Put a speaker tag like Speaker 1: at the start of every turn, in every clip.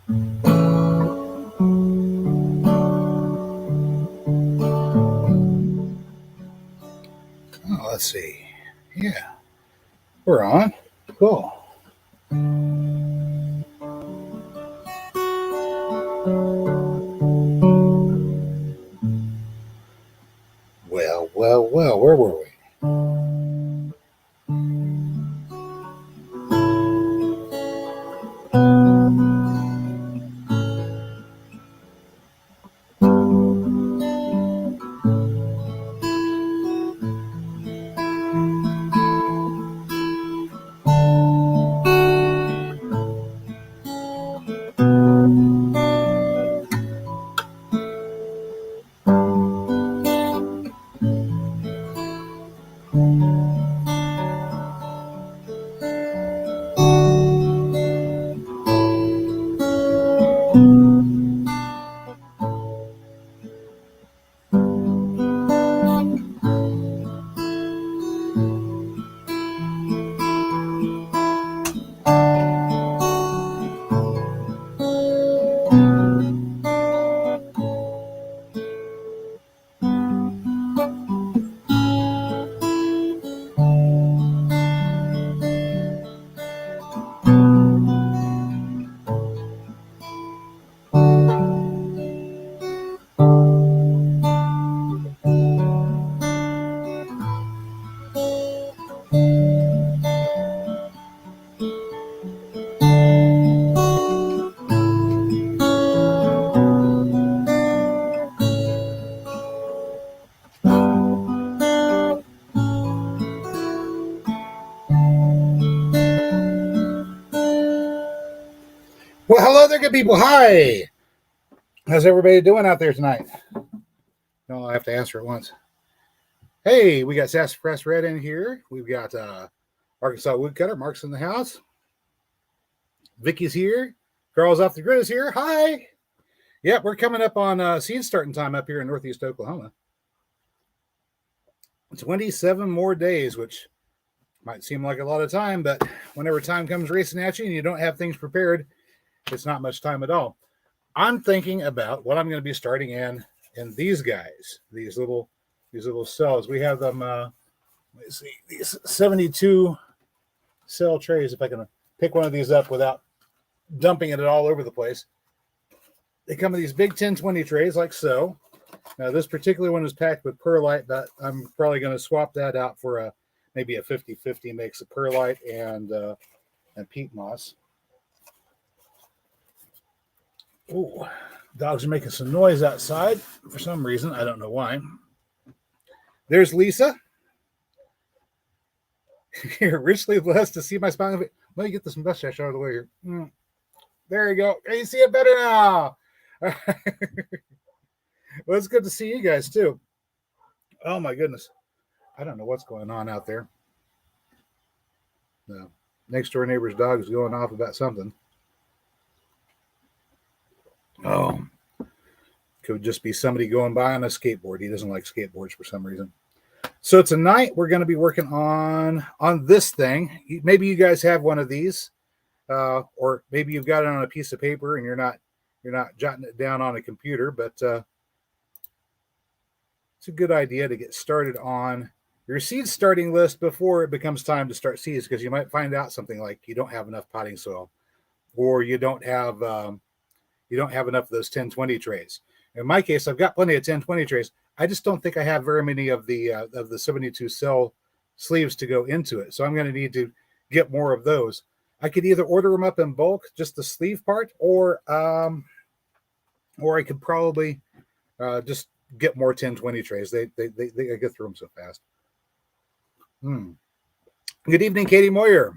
Speaker 1: Oh, let's see. Yeah, we're on. Cool. Well, where were we? Well, hello there, good people. Hi. How's everybody doing out there tonight? No, I have to answer at once. Hey, we got Sassafras Red in here. We've got Arkansas Woodcutter. Mark's in the house. Vicky's here. Carl's off the grid is here. Hi. Yep, we're coming up on seed starting time up here in Northeast Oklahoma. 27 more days, which might seem like a lot of time, but whenever time comes racing at you and you don't have things prepared, it's not much time at all. I'm thinking about what I'm going to be starting in these guys, these little cells. We have them, let's see, these 72 cell trays. If I can pick one of these up without dumping it all over the place. They come in these big 1020 trays like so. Now this particular one is packed with perlite, but I'm probably going to swap that out for maybe a 50-50 mix of perlite and peat moss. Oh, dogs are making some noise outside for some reason. I don't know why. There's Lisa. You're richly blessed to see my smile. Let me get this mustache out of the way here. There you go. Can you see it better now? Well, it's good to see you guys too. Oh my goodness. I don't know what's going on out there. The next door neighbor's dog is going off about something. Oh, could just be somebody going by on a skateboard. He doesn't like skateboards for some reason. So tonight we're going to be working on this thing. Maybe you guys have one of these, or maybe you've got it on a piece of paper and you're not jotting it down on a computer. But it's a good idea to get started on your seed starting list before it becomes time to start seeds, because you might find out something like you don't have enough potting soil, or you don't have enough of those 1020 trays. In my case, I've got plenty of 1020 trays. I just don't think I have very many of the 72 cell sleeves to go into it. So I'm going to need to get more of those. I could either order them up in bulk, just the sleeve part, or I could probably just get more 1020 trays. They get through them so fast. Good evening, Katie Moyer.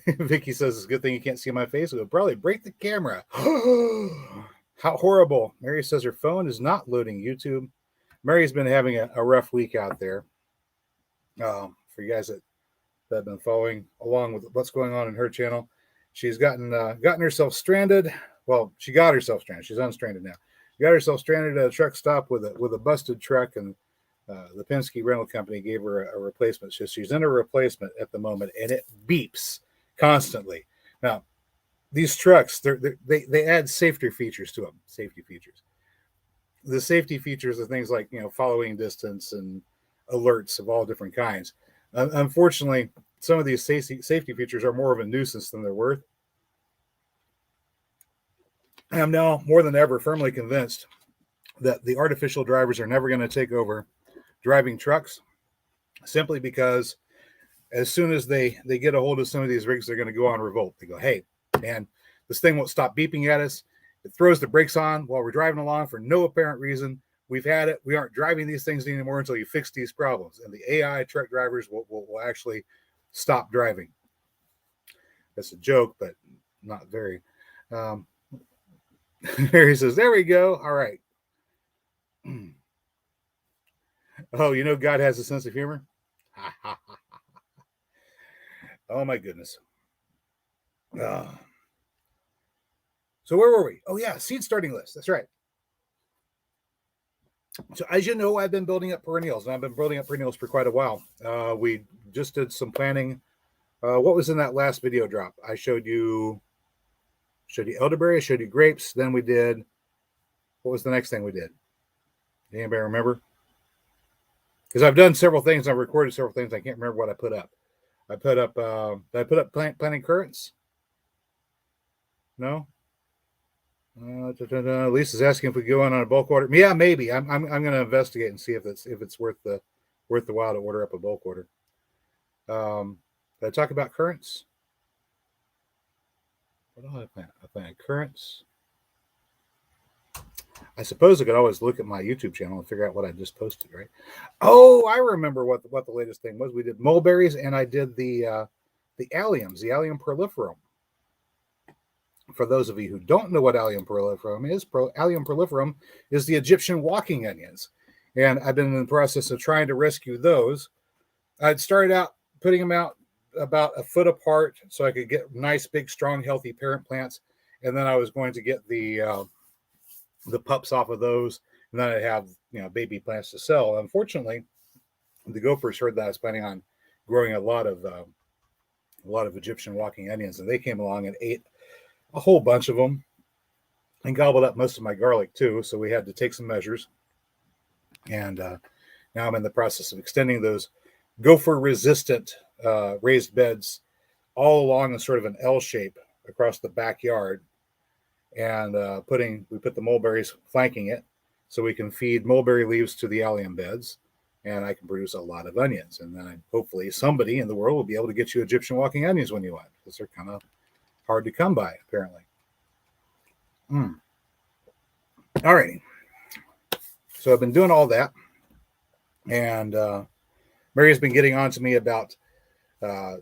Speaker 1: Vicky says it's a good thing you can't see my face. It would probably break the camera. How horrible. Mary says her phone is not loading YouTube. Mary's been having a rough week out there. For you guys that have been following along with what's going on in her channel, she's gotten herself stranded. Well, she got herself stranded. She's unstranded now. Got herself stranded at a truck stop with a busted truck, and the Penske rental company gave her a replacement. So she's in a replacement at the moment, and it beeps constantly. Now, these trucks, they add safety features to them. Safety features. The safety features are things like, following distance and alerts of all different kinds. Unfortunately, some of these safety features are more of a nuisance than they're worth. I am now more than ever firmly convinced that the artificial drivers are never going to take over driving trucks, simply because as soon as they get a hold of some of these rigs, they're going to go on revolt. They go, hey, man, this thing won't stop beeping at us. It throws the brakes on while we're driving along for no apparent reason. We've had it. We aren't driving these things anymore until you fix these problems. And the AI truck drivers will actually stop driving. That's a joke, but not very. Harry says, there we go. All right. Oh, God has a sense of humor? Oh, my goodness. So where were we? Oh, yeah, seed starting list. That's right. So as you know, I've been building up perennials, and I've been building up perennials for quite a while. We just did some planting. What was in that last video drop? I showed you elderberry, I showed you grapes. Then we did, what was the next thing we did? Anybody remember? Because I've done several things. I've recorded several things. I can't remember what I put up. I put up planting currants? No? Lisa's asking if we go on a bulk order. Yeah, maybe. I'm going to investigate and see if it's worth the while to order up a bulk order. Did I talk about currants? What do I plant? I planted currants. I suppose I could always look at my YouTube channel and figure out what I just posted, right? Oh, I remember what the latest thing was. We did mulberries, and I did the alliums, the allium proliferum. For those of you who don't know what allium proliferum is, allium proliferum is the Egyptian walking onions. And I've been in the process of trying to rescue those. I'd started out putting them out about a foot apart so I could get nice, big, strong, healthy parent plants. And then I was going to get the pups off of those. And then I'd have, baby plants to sell. Unfortunately, the gophers heard that I was planning on growing a lot of Egyptian walking onions. And they came along and ate a whole bunch of them and gobbled up most of my garlic too. So we had to take some measures. And now I'm in the process of extending those gopher resistant raised beds all along in sort of an L shape across the backyard. And we put the mulberries flanking it so we can feed mulberry leaves to the allium beds. And I can produce a lot of onions. And then hopefully somebody in the world will be able to get you Egyptian walking onions when you want, because they're kind of hard to come by, apparently. All righty. So I've been doing all that. And Mary's been getting on to me about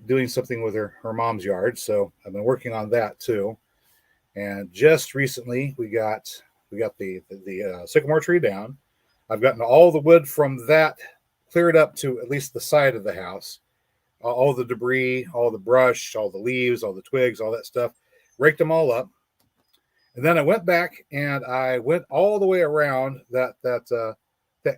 Speaker 1: doing something with her mom's yard. So I've been working on that too. And just recently we got the sycamore tree down. I've gotten all the wood from that cleared up to at least the side of the house. All the debris, all the brush, all the leaves, all the twigs, all that stuff, raked them all up. And then I went back and I went all the way around that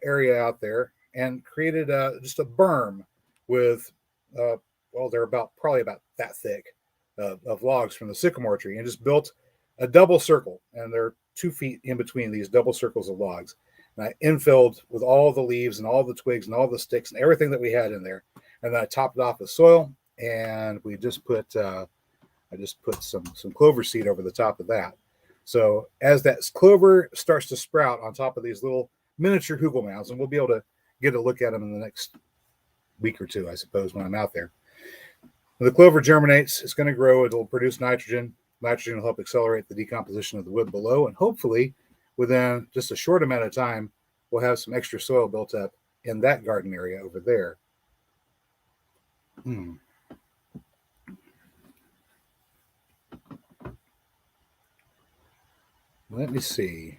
Speaker 1: area out there and created just a berm with, they're probably about that thick of logs from the sycamore tree, and just built a double circle. And they're 2 feet in between these double circles of logs. And I infilled with all the leaves and all the twigs and all the sticks and everything that we had in there. And then I topped it off with soil, and we just put I just put some clover seed over the top of that. So as that clover starts to sprout on top of these little miniature hugel mounds, and we'll be able to get a look at them in the next week or two, I suppose, when I'm out there. When the clover germinates, it's going to grow. It'll produce nitrogen. Nitrogen will help accelerate the decomposition of the wood below, and hopefully within just a short amount of time, we'll have some extra soil built up in that garden area over there. Let me see.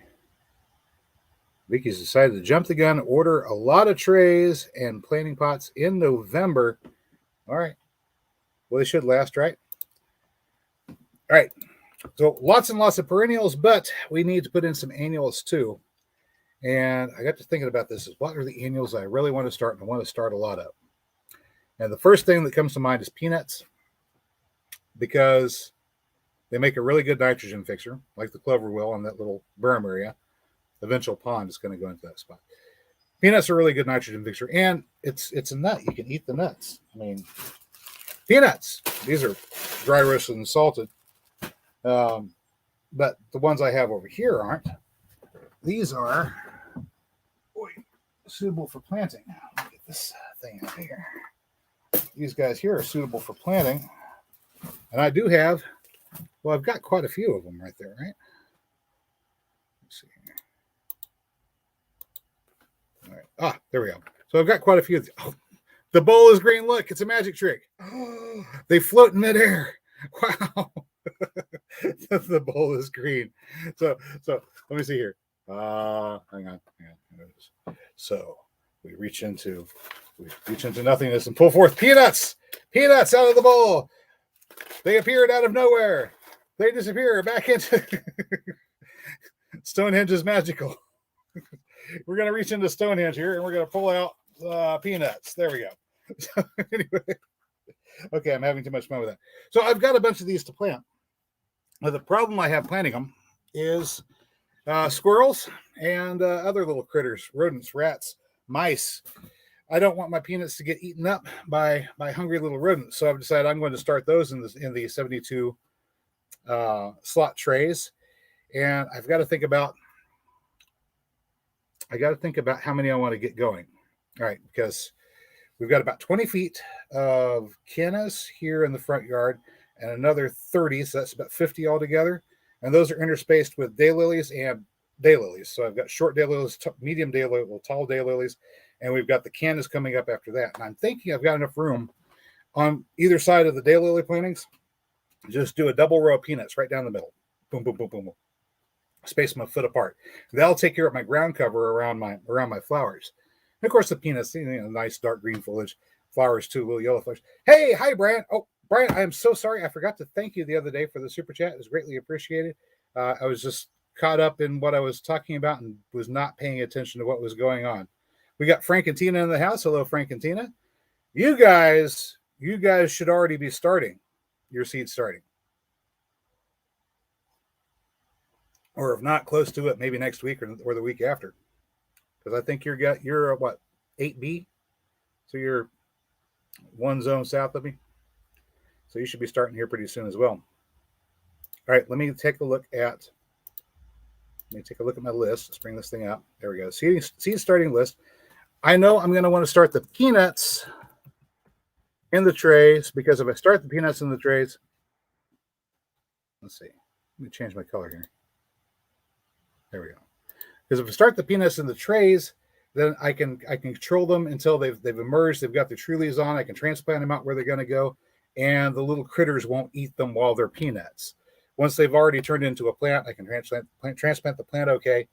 Speaker 1: Vicky's decided to jump the gun, order a lot of trays and planting pots in November. All right. Well, they should last, right? All right. So lots and lots of perennials, but we need to put in some annuals too. And I got to thinking about this: is what are the annuals I really want to start, and I want to start a lot of. And the first thing that comes to mind is peanuts, because They make a really good nitrogen fixer, like the clover will on that little berm area. Eventual pond is going to go into that spot. Peanuts are a really good nitrogen fixer, and it's a nut. You can eat the nuts. I mean, peanuts. These are dry roasted and salted, but the ones I have over here aren't. These are suitable for planting. Let me get this thing out here. These guys here are suitable for planting, and I do have. Well, I've got quite a few of them right there, right? Let's see here. All right. Ah, there we go. So I've got quite a few. Oh, the bowl is green. Look, it's a magic trick. Oh, they float in midair. Wow. The bowl is green. So let me see here. Hang on. So we reach into nothingness and pull forth peanuts. Peanuts out of the bowl. They appeared out of nowhere. They disappear back into Stonehenge is magical. We're going to reach into Stonehenge here and we're going to pull out peanuts. There we go. So anyway, okay, I'm having too much fun with that. So I've got a bunch of these to plant. Now, the problem I have planting them is squirrels and other little critters, rodents, rats, mice. I don't want my peanuts to get eaten up by hungry little rodents. So I've decided I'm going to start those in the 72 slot trays. And I've got to think about how many I want to get going. All right, because we've got about 20 feet of cannas here in the front yard and another 30, so that's about 50 altogether. And those are interspaced with daylilies and daylilies. So I've got short daylilies, medium daylilies, tall daylilies, and we've got the cannas coming up after that. And I'm thinking I've got enough room on either side of the daylily plantings. Just do a double row of peanuts right down the middle. Boom, boom, boom, boom, boom. Space them a foot apart. That'll take care of my ground cover around my flowers. And of course, the peanuts, nice dark green foliage, flowers too, little yellow flowers. Hey, hi, Brian. Oh, Brian, I am so sorry. I forgot to thank you the other day for the super chat. It was greatly appreciated. I was just caught up in what I was talking about and was not paying attention to what was going on. We got Frank and Tina in the house. Hello, Frank and Tina. You guys should already be starting your seed starting. Or if not close to it, maybe next week or the week after. Because I think you're what, 8B? So you're one zone south of me. So you should be starting here pretty soon as well. All right, let me take a look at my list. Let's bring this thing up. There we go. Seed starting list. I know I'm going to want to start the peanuts in the trays, because if I start the peanuts in the trays, let's see. Let me change my color here. There we go. Because if I start the peanuts in the trays, then I can control them until they've emerged. They've got the true leaves on. I can transplant them out where they're going to go, and the little critters won't eat them while they're peanuts. Once they've already turned into a plant, I can transplant the plant okay,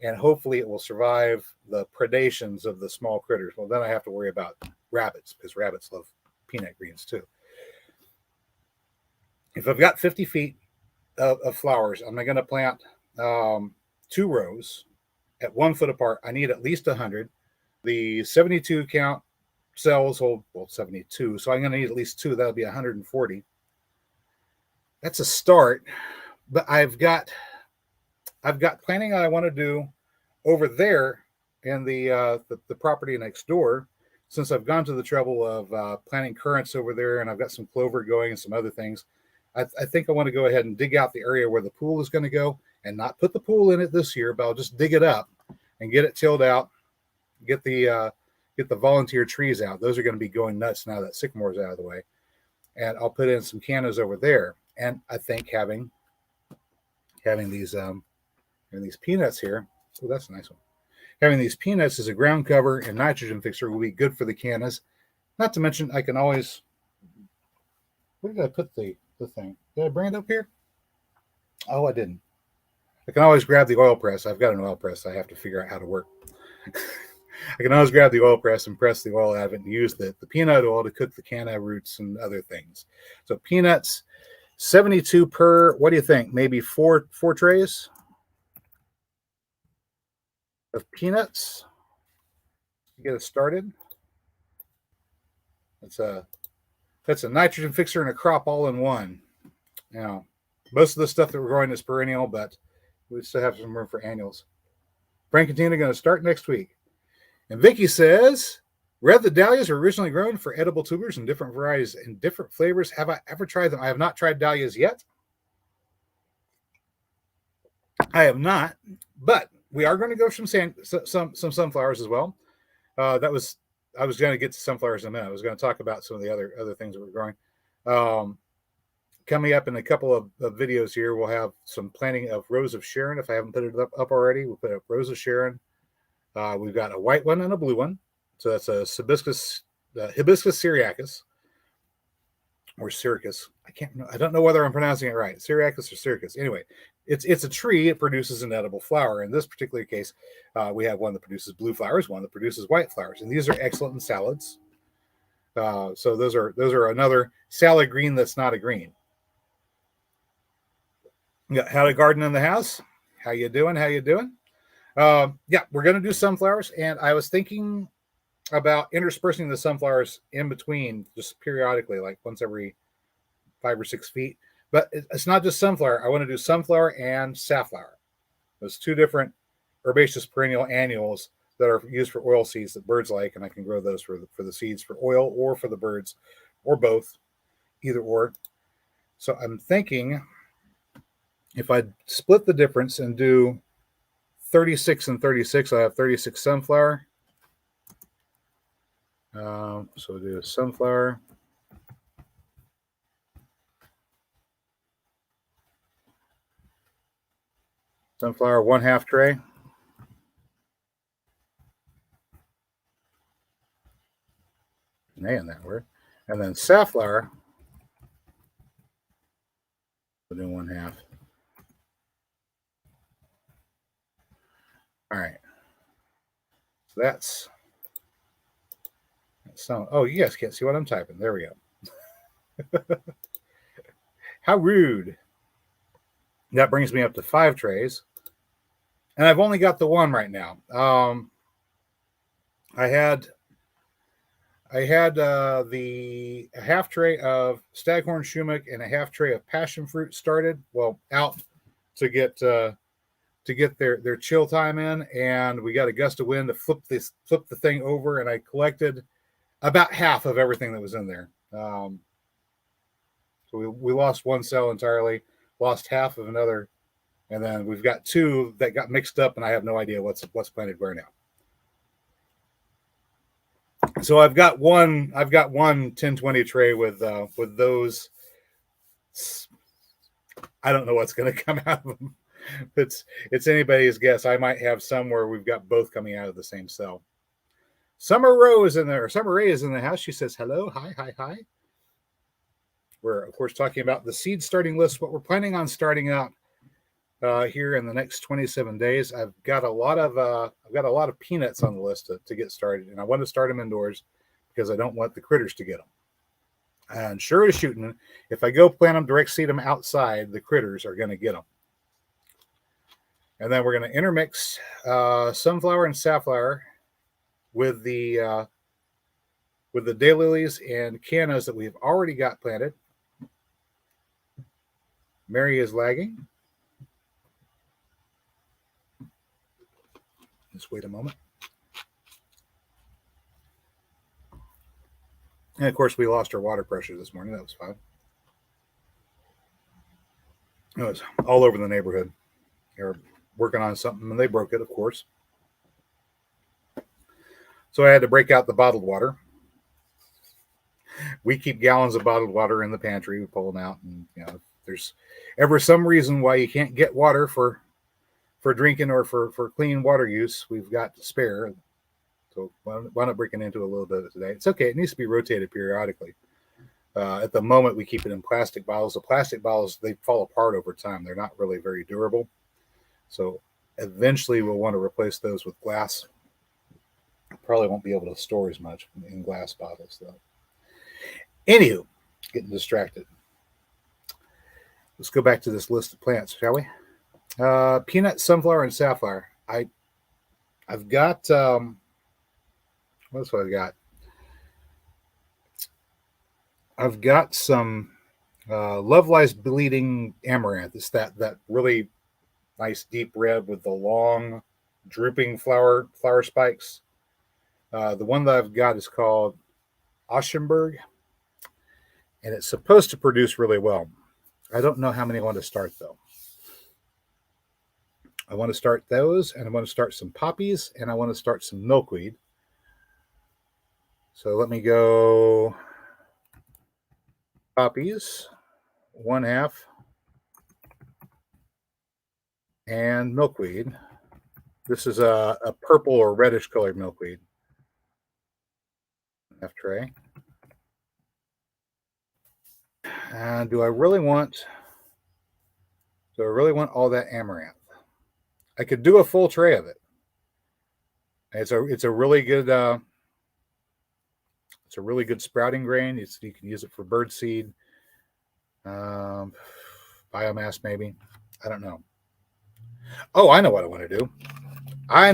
Speaker 1: and hopefully it will survive the predations of the small critters. Well, then I have to worry about rabbits, because rabbits love peanut greens too. If I've got 50 feet of flowers, I'm going to plant 2 rows at 1 foot apart. I need at least 100. The 72 count cells hold 72, so I'm going to need at least 2. That'll be 140. That's a start, but I've got planting I want to do over there in the property next door. Since I've gone to the trouble of planting currants over there, and I've got some clover going and some other things, I think I want to go ahead and dig out the area where the pool is going to go, and not put the pool in it this year, but I'll just dig it up and get it tilled out, get the volunteer trees out. Those are going to be going nuts now that sycamore's out of the way. And I'll put in some cannas over there. And I think having these peanuts here, oh, that's a nice one. Having these peanuts as a ground cover and nitrogen fixer will be good for the cannas. Not to mention, I can always, where did I put the thing? Did I bring it up here? Oh, I didn't. I can always grab the oil press. I've got an oil press. I have to figure out how to work. I can always grab the oil press and press the oil out of it and use the peanut oil to cook the canna roots and other things. So peanuts, 72 per, what do you think? Maybe four trays of peanuts to get us started. That's a nitrogen fixer and a crop all in one. Now, Most of the stuff that we're growing is perennial, but we still have some room for annuals. Frank and Tina are going to start next week. And Vicky says, read the dahlias were originally grown for edible tubers in different varieties and different flavors. Have I ever tried them? I have not tried dahlias yet. I have not, but we are going to go from some sunflowers as well. I was going to get to sunflowers in a minute. I was going to talk about some of the other things that we're growing. Coming up in a couple of videos here, we'll have some planting of Rose of Sharon. If I haven't put it up already, we'll put up Rose of Sharon. We've got a white one and a blue one. So that's a hibiscus syriacus, or Syracuse. I don't know whether I'm pronouncing it right. Syriacus or Syracuse. Anyway, it's a tree. It produces an edible flower. In this particular case, we have one that produces blue flowers, one that produces white flowers, and these are excellent in salads. So those are another salad green that's not a green. Yeah, how to garden in the house? How you doing? Yeah, we're going to do sunflowers, and I was thinking about interspersing the sunflowers in between just periodically, like once every 5 or 6 feet. But it's not just sunflower. I want to do sunflower and safflower. Those two different herbaceous perennial annuals that are used for oil seeds that birds like, and I can grow those for the seeds for oil or for the birds, or both, either or. So I'm thinking if I split the difference and do 36 and 36, I have 36 sunflower. So we'll do sunflower. Sunflower 1/2 tray. Man, that word. And then safflower, we'll do 1/2. All right. So that's some. Oh, you guys can't see what I'm typing. There we go. How rude. That brings me up to 5 trays. And I've only got the one right now. I had the 1/2 tray of staghorn shumac and a 1/2 tray of passion fruit started. Well, out to get their chill time in, and we got a gust of wind to flip the thing over, and I collected about half of everything that was in there. So we lost one cell entirely, lost half of another, and then we've got 2 that got mixed up, and I have no idea what's planted where now. So I've got one 10-20 tray with those. I don't know what's going to come out of them. It's anybody's guess. I might have some where we've got both coming out of the same cell. Summer Ray is in the house. She says hello, hi. We're of course talking about the seed starting list. What we're planning on starting out here in the next 27 days. I've got a lot of peanuts on the list to get started, and I want to start them indoors because I don't want the critters to get them. And sure as shooting, if I go plant them, direct seed them outside, the critters are going to get them. And then we're going to intermix sunflower and safflower with the daylilies and cannas that we've already got planted. Mary is lagging. Just wait a moment. And of course, we lost our water pressure this morning. That was fun. It was all over the neighborhood. They were working on something, and they broke it, of course. So I had to break out the bottled water. We keep gallons of bottled water in the pantry. We pull them out, and if there's ever some reason why you can't get water for drinking or for clean water use, we've got to spare. So why not breaking into a little bit of it today? It's okay. It needs to be rotated periodically. At the moment, we keep it in plastic bottles. The plastic bottles, they fall apart over time. They're not really very durable. So eventually we'll want to replace those with glass. Probably won't be able to store as much in glass bottles, though. Anywho, getting distracted. Let's go back to this list of plants, shall we? Peanut, sunflower, and safflower. I've got what's what I've got? I've got some Love Lies Bleeding Amaranth. It's that really nice deep red with the long drooping flower spikes. The one that I've got is called Oschenberg, and it's supposed to produce really well. I don't know how many I want to start though. I want to start those, and I want to start some poppies, and I want to start some milkweed. So let me go poppies, 1/2, and milkweed. This is a purple or reddish colored milkweed. Half tray. And do I really want all that amaranth? I could do a full tray of it. It's a really good sprouting grain. You can use it for bird seed, biomass maybe. I don't know. Oh, I know what I want to do. I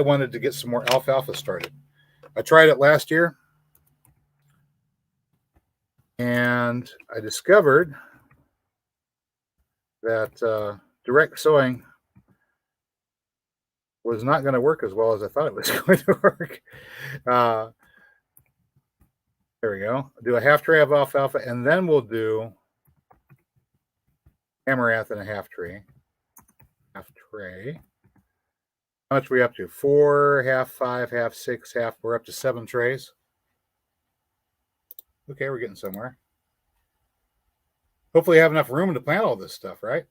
Speaker 1: wanted to get some more alfalfa started. I tried it last year, and I discovered that direct sowing was not going to work as well as I thought it was going to work. There we go. Do a half tray of alfalfa, and then we'll do amaranth in a half tray. How much are we up to? 4, half 5, half 6, half. We're up to 7 trays. Okay, we're getting somewhere. Hopefully you have enough room to plant all this stuff, right?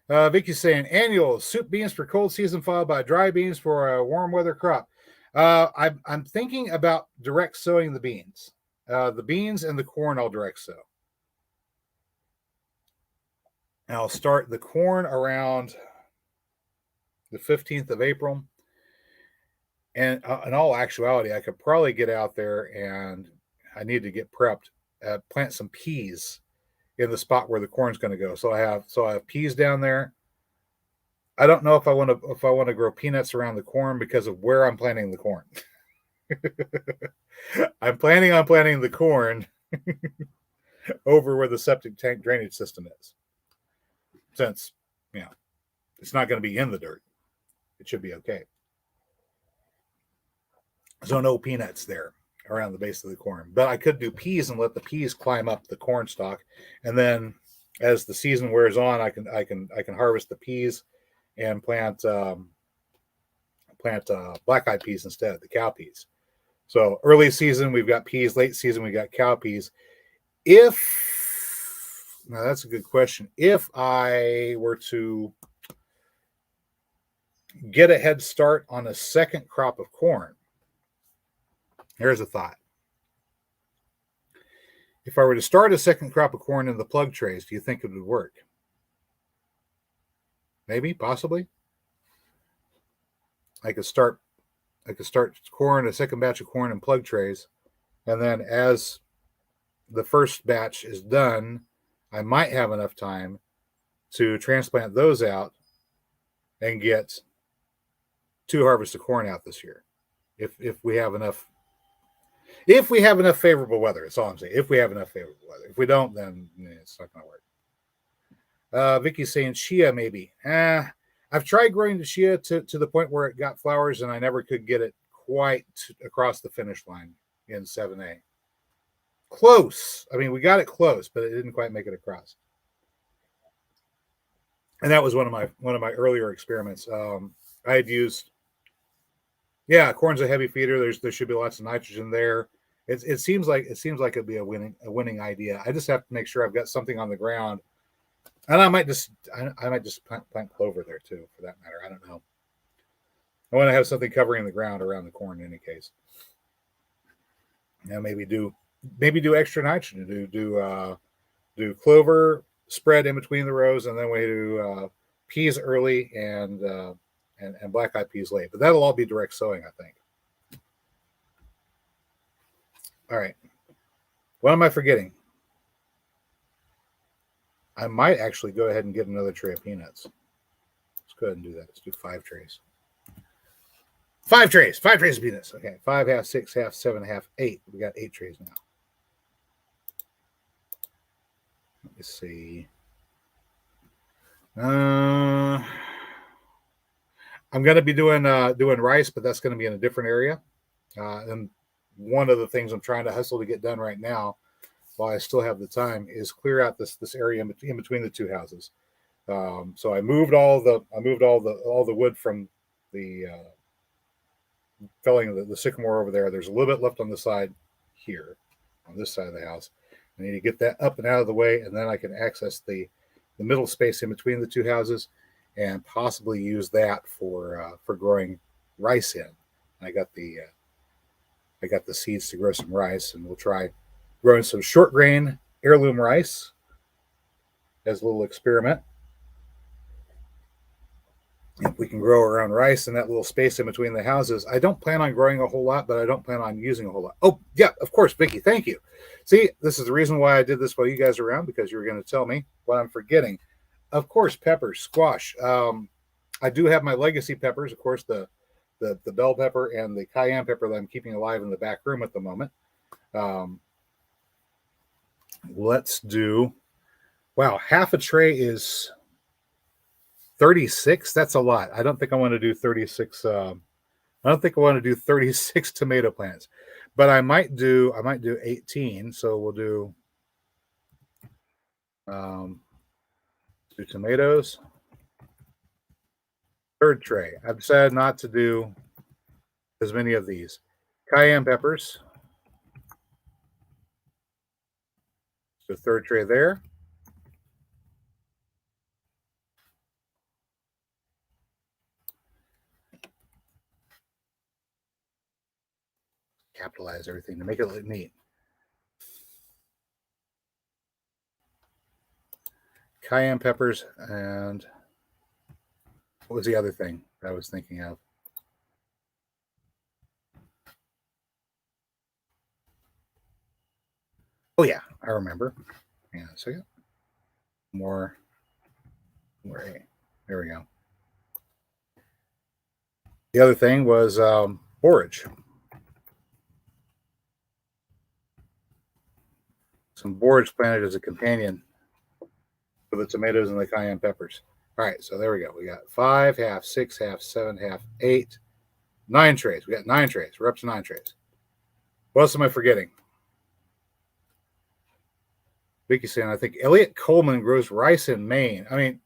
Speaker 1: Vicky's saying annuals, soup beans for cold season followed by dry beans for a warm weather crop. I'm thinking about direct sowing the beans. The beans and the corn I'll direct sow. And I'll start the corn around the 15th of April. And in all actuality, I could probably get out there, and I need to get prepped, plant some peas in the spot where the corn's going to go. So I have peas down there. I don't know if I want to grow peanuts around the corn because of where I'm planting the corn. I'm planning on planting the corn over where the septic tank drainage system is. Since, it's not going to be in the dirt. It should be okay. So no peanuts there around the base of the corn. But I could do peas and let the peas climb up the corn stalk, and then as the season wears on, I can harvest the peas and plant black-eyed peas instead, the cow peas. So early season we've got peas, late season we got cow peas. Now that's a good question. If I were to get a head start on a second crop of corn, here's a thought. If I were to start a second crop of corn in the plug trays, do you think it would work? Maybe, possibly. I could start corn, a second batch of corn in plug trays, and then as the first batch is done, I might have enough time to transplant those out and get 2 harvests of corn out this year. If we have enough favorable weather, that's all I'm saying. If we have enough favorable weather. If we don't, then it's not going to work. Vicky's saying chia maybe. I've tried growing the chia to the point where it got flowers, and I never could get it quite across the finish line in 7A. Close. I mean, we got it close, but it didn't quite make it across. And that was one of my earlier experiments. I had used, corn's a heavy feeder. There should be lots of nitrogen there. It seems like it'd be a winning idea. I just have to make sure I've got something on the ground, and I might just plant clover there too, for that matter. I don't know. I want to have something covering the ground around the corn in any case. Maybe do extra nitrogen. Do clover spread in between the rows, and then we do peas early and black-eyed peas late. But that'll all be direct sowing, I think. All right. What am I forgetting? I might actually go ahead and get another tray of peanuts. Let's go ahead and do that. Let's do 5 trays. 5 trays. 5 trays of peanuts. Okay, 5, half, 6, half, 7, half, 8. We got 8 trays now. Let me see. I'm going to be doing rice, but that's going to be in a different area. And one of the things I'm trying to hustle to get done right now, while I still have the time, is clear out this area in between the 2 houses. So I moved all the wood from the felling the sycamore over there. There's a little bit left on the side here, on this side of the house. I need to get that up and out of the way, and then I can access the middle space in between the 2 houses, and possibly use that for growing rice in. I got the seeds to grow some rice, and we'll try growing some short grain heirloom rice as a little experiment. If we can grow our own rice in that little space in between the houses. I don't plan on growing a whole lot, but I don't plan on using a whole lot. Oh, yeah, of course, Vicki, thank you. See, this is the reason why I did this while you guys are around, because you were going to tell me what I'm forgetting. Of course, peppers, squash. I do have my legacy peppers, of course, the bell pepper and the cayenne pepper that I'm keeping alive in the back room at the moment. Let's do, wow, half a tray is 36. That's a lot. I don't think I want to do 36. I don't think I want to do 36 tomato plants, but I might do 18. So we'll do 2 tomatoes. Third tray. I've decided not to do as many of these. Cayenne peppers. So third tray there. Capitalize everything to make it look neat. Cayenne peppers, and what was the other thing I was thinking of? Oh yeah, I remember. Hang on a second. More. There we go. The other thing was borage. Some borage planted as a companion for the tomatoes and the cayenne peppers. All right, so there we go. We got 5, half, 6, half, 7, half, 8, 9 trays. We got 9 trays. We're up to 9 trays. What else am I forgetting? Vicky saying, I think Elliot Coleman grows rice in Maine. I mean,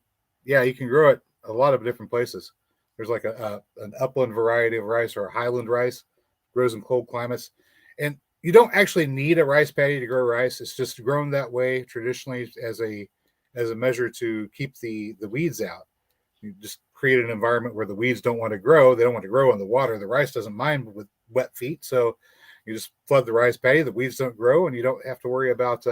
Speaker 1: yeah, you can grow it a lot of different places. There's like an upland variety of rice, or a highland rice, grows in cold climates. And you don't actually need a rice paddy to grow rice. It's just grown that way traditionally as a measure to keep the weeds out. You just create an environment where the weeds don't want to grow. They don't want to grow in the water. The rice doesn't mind with wet feet, so you just flood the rice paddy. The weeds don't grow, and you don't have to worry about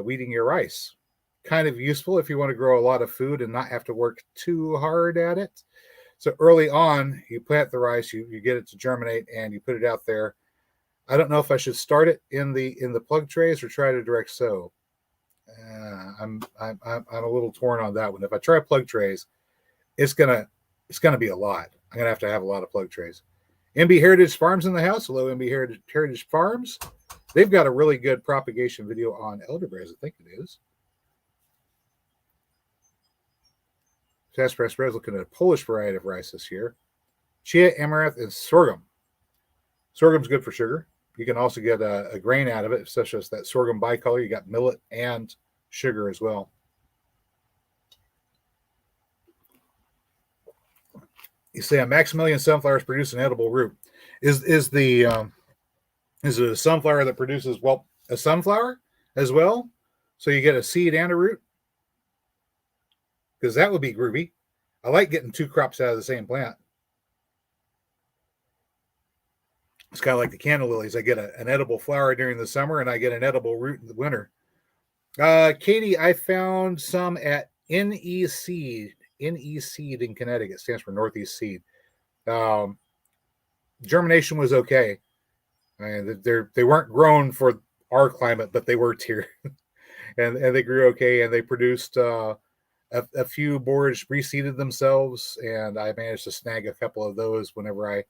Speaker 1: weeding your rice. Kind of useful if you want to grow a lot of food and not have to work too hard at it. So early on, you plant the rice, you get it to germinate, and you put it out there. I don't know if I should start it in the plug trays or try to direct sow. I'm a little torn on that one. If I try plug trays, it's gonna be a lot. I'm gonna have to have a lot of plug trays. MB Heritage Farms in the house. Hello, MB Heritage Farms. They've got a really good propagation video on elderberries, I think it is. Sassafras Spread's looking at a Polish variety of rice this year. Chia, amaranth, and sorghum. Sorghum's good for sugar. You can also get a grain out of it, such as that sorghum bicolor. You got millet and sugar as well. You say a Maximilian sunflowers produce an edible root. Is it a sunflower that produces, well, a sunflower as well? So you get a seed and a root? Because that would be groovy. I like getting 2 crops out of the same plant. It's kind of like the candle lilies. I get an edible flower during the summer, and I get an edible root in the winter. Katie, I found some at NE Seed. NE Seed in Connecticut. Stands for Northeast Seed. Germination was okay. They weren't grown for our climate, but they worked here. and they grew okay, and they produced a few borage reseeded themselves, and I managed to snag a couple of those whenever I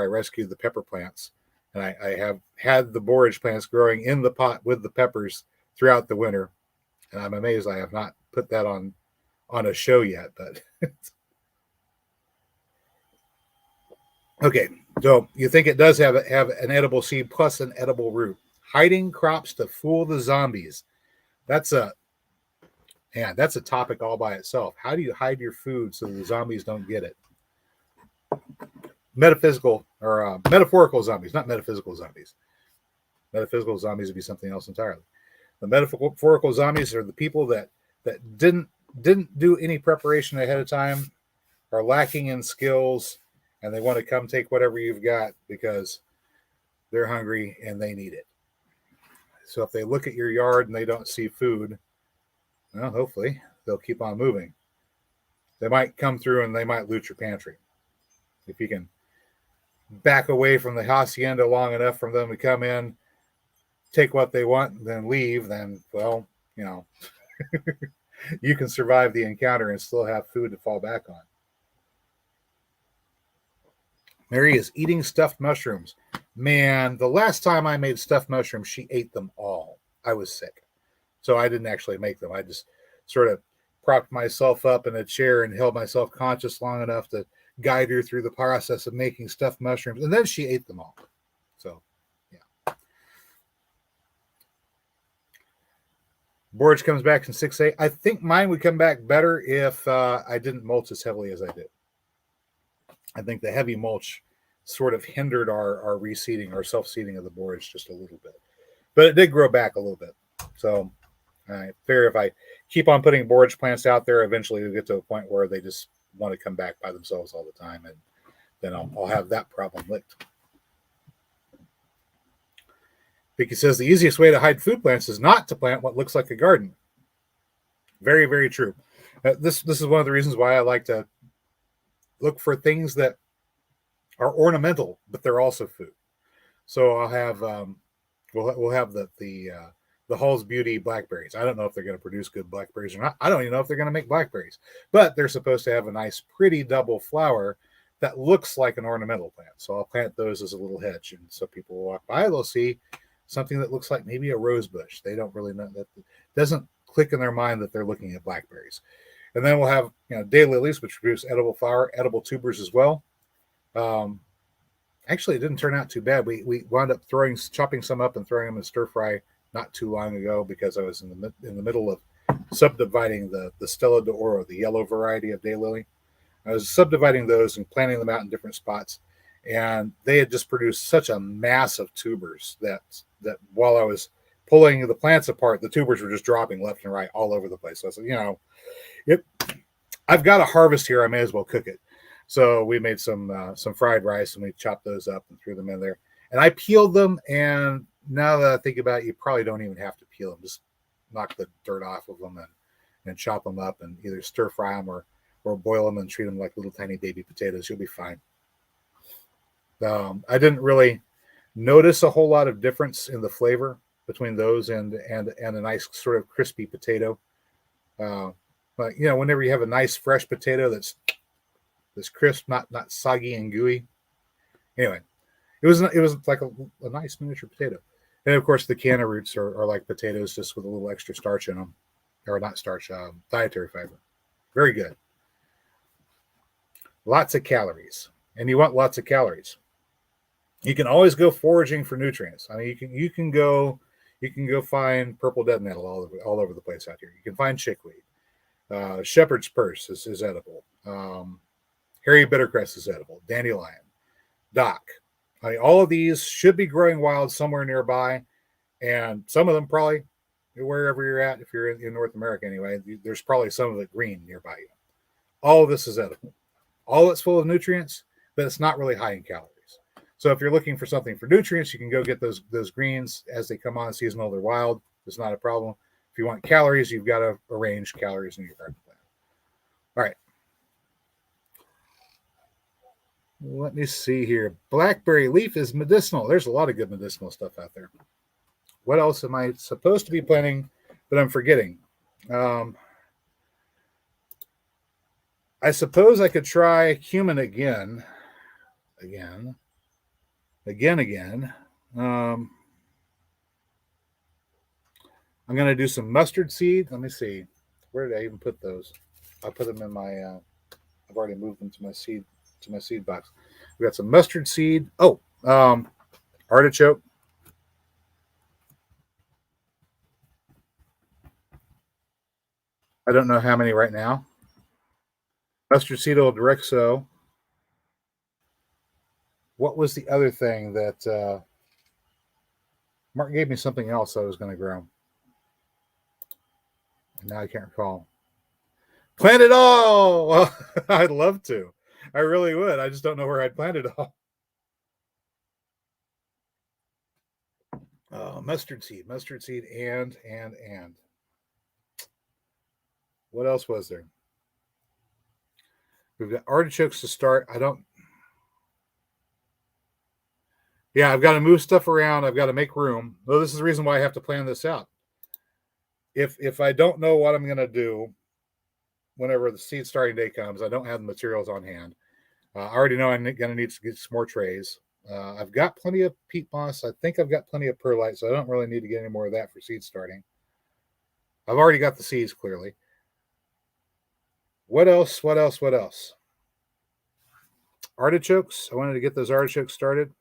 Speaker 1: rescued the pepper plants. And I have had the borage plants growing in the pot with the peppers throughout the winter, and I'm amazed I have not put that on a show yet. But okay, so you think it does have an edible seed plus an edible root? Hiding crops to fool the zombies. That's a topic all by itself. How do you hide your food so the zombies don't get it? Metaphysical or metaphorical zombies, not metaphysical zombies. Metaphysical zombies would be something else entirely. The metaphorical zombies are the people that didn't do any preparation ahead of time, are lacking in skills, and they want to come take whatever you've got because they're hungry and they need it. So if they look at your yard and they don't see food, well, hopefully they'll keep on moving. They might come through and they might loot your pantry. If you can back away from the hacienda long enough for them to come in, take what they want, and then leave, then, well, you can survive the encounter and still have food to fall back on. Mary is eating stuffed mushrooms. Man, the last time I made stuffed mushrooms, she ate them all. I was sick. So I didn't actually make them. I just sort of propped myself up in a chair and held myself conscious long enough to guide her through the process of making stuffed mushrooms. And then she ate them all. So, yeah. Borage comes back in 6A. I think mine would come back better if I didn't mulch as heavily as I did. I think the heavy mulch sort of hindered our reseeding, our self-seeding of the borage just a little bit. But it did grow back a little bit. So I figure if I keep on putting borage plants out there, eventually we'll get to a point where they just want to come back by themselves all the time, and then I'll have that problem licked. Vicky says the easiest way to hide food plants is not to plant what looks like a garden. Very, very true. This is one of the reasons why I like to look for things that are ornamental, but they're also food. So I'll have we'll have the Hall's Beauty blackberries. I don't know if they're going to produce good blackberries or not. I don't even know if they're going to make blackberries, but they're supposed to have a nice, pretty double flower that looks like an ornamental plant. So I'll plant those as a little hedge, and so people will walk by, they'll see something that looks like maybe a rose bush. They don't really know that. Doesn't click in their mind that they're looking at blackberries. And then we'll have daylilies, which produce edible flower, edible tubers as well. Actually, it didn't turn out too bad. We wound up chopping some up and throwing them in stir fry not too long ago because I was in the middle of subdividing the Stella d'Oro, the yellow variety of daylily. I was subdividing those and planting them out in different spots, and they had just produced such a mass of tubers that while I was pulling the plants apart, the tubers were just dropping left and right all over the place. So I said, I've got a harvest here. I may as well cook it. So we made some fried rice, and we chopped those up and threw them in there. And I peeled them, and now that I think about it, you probably don't even have to peel them. Just knock the dirt off of them and chop them up and either stir fry them or boil them and treat them like little tiny baby potatoes. You'll be fine. I didn't really notice a whole lot of difference in the flavor between those and a nice sort of crispy potato. But whenever you have a nice fresh potato that's crisp, not soggy and gooey. Anyway, it was like a nice miniature potato. And of course, the canna roots are like potatoes, just with a little extra starch in them, or not starch, dietary fiber. Very good. Lots of calories, and you want lots of calories. You can always go foraging for nutrients. I mean, you can go find purple dead nettle all over the place out here. You can find chickweed. Shepherd's purse is edible. Hairy bittercress is edible. Dandelion, dock. I mean, all of these should be growing wild somewhere nearby, and some of them probably wherever you're at. If you're in North America anyway, there's probably some of it green nearby you. All of this is edible. All it's full of nutrients, but it's not really high in calories. So if you're looking for something for nutrients, you can go get those greens as they come on seasonal. They're wild. It's not a problem. If you want calories, you've got to arrange calories in your garden plan. All right. Let me see here. Blackberry leaf is medicinal. There's a lot of good medicinal stuff out there. What else am I supposed to be planting that I'm forgetting? I suppose I could try cumin again. Um, I'm going to do some mustard seed. Let me see. Where did I even put those? I put them in my. I've already moved them to my seed box. We got some mustard seed. Oh, artichoke. I don't know how many right now. Mustard seed will direct sow. What was the other thing that Mark gave me? Something else I was going to grow. And now I can't recall. Plant it all. Well, I'd love to. I really would. I just don't know where I'd plant it all. Mustard seed, and. What else was there? We've got artichokes to start. Yeah, I've got to move stuff around. I've got to make room. Well, this is the reason why I have to plan this out. If I don't know what I'm going to do whenever the seed starting day comes, I don't have the materials on hand. I already know I'm going to need to get some more trays. I've got plenty of peat moss. I think I've got plenty of perlite, so I don't really need to get any more of that for seed starting. I've already got the seeds clearly. What else? Artichokes. I wanted to get those artichokes started.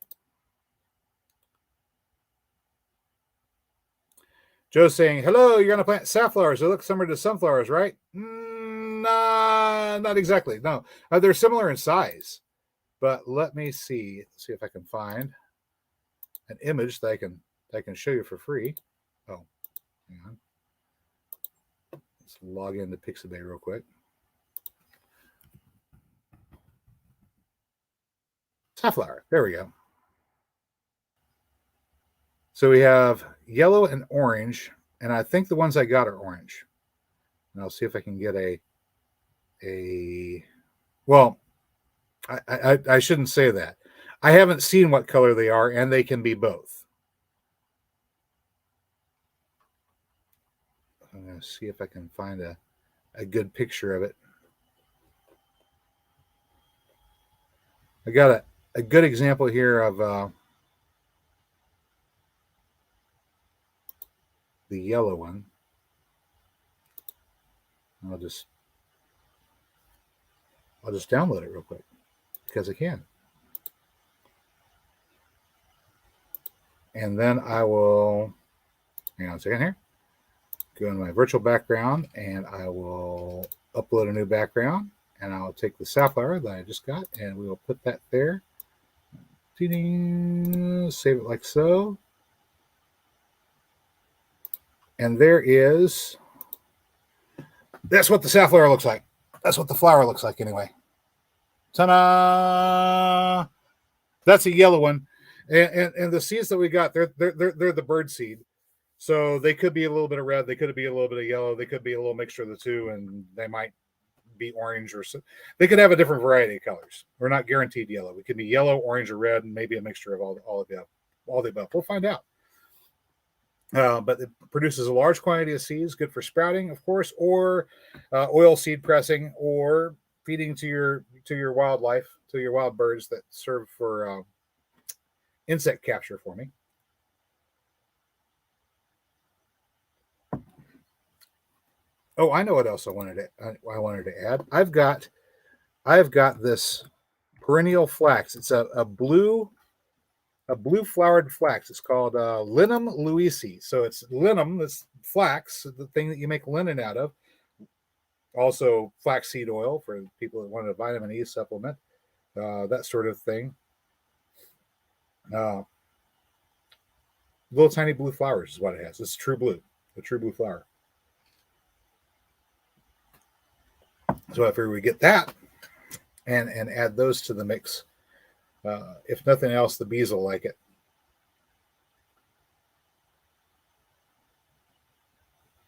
Speaker 1: Joe's saying, hello, you're going to plant safflowers. They look similar to sunflowers, right? Nah, not exactly. No, they're similar in size. But let me see if I can find an image that I can show you for free. Oh, hang on. Let's log into Pixabay real quick. Safflower. There we go. So we have yellow and orange, and I think the ones I got are orange. And I'll see if I can get well, I shouldn't say that. I haven't seen what color they are, and they can be both. I'm going to see if I can find a good picture of it. I got a good example here of the yellow one. I'll just download it real quick because I can. And then I will, hang on a second here, go into my virtual background and I will upload a new background and I'll take the safflower that I just got and we will put that there. Save it like so. And there is, that's what the safflower looks like. That's what the flower looks like anyway. Ta-da! That's a yellow one. And the seeds that we got, they're the bird seed. So they could be a little bit of red, they could be a little bit of yellow, they could be a little mixture of the two, and they might be orange or so. They could have a different variety of colors. We're not guaranteed yellow. It could be yellow, orange, or red, and maybe a mixture of all of the above. We'll find out. But it produces a large quantity of seeds, good for sprouting, of course, or oil seed pressing, or feeding to your wildlife, to your wild birds that serve for insect capture for me. Oh, I know what else I wanted to add. I've got this perennial flax. It's a blue flowered flax. It's called Linum louisi. So it's linum, this flax, the thing that you make linen out of. Also flaxseed oil for people that want a vitamin E supplement, that sort of thing. Little tiny blue flowers is what it has. It's true blue, the true blue flower. So I figure we get that and add those to the mix. If nothing else, the bees will like it.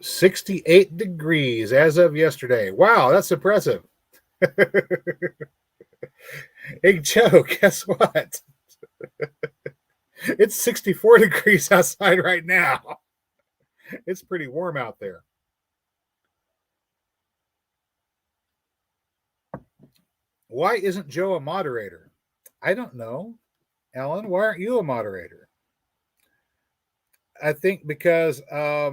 Speaker 1: "68 degrees as of yesterday." Wow, that's impressive. Hey, Joe, guess what? It's 64 degrees outside right now. It's pretty warm out there. Why isn't Joe a moderator? I don't know. Ellen, why aren't you a moderator? I think because I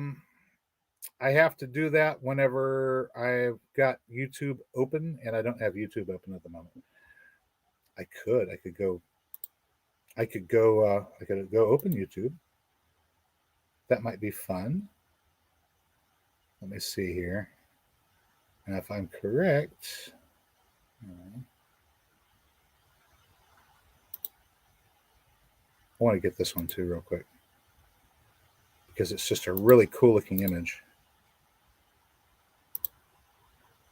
Speaker 1: have to do that whenever I've got YouTube open, and I don't have YouTube open at the moment. I could go open YouTube. That might be fun. Let me see here. And if I'm correct, I want to get this one too real quick because it's just a really cool looking image.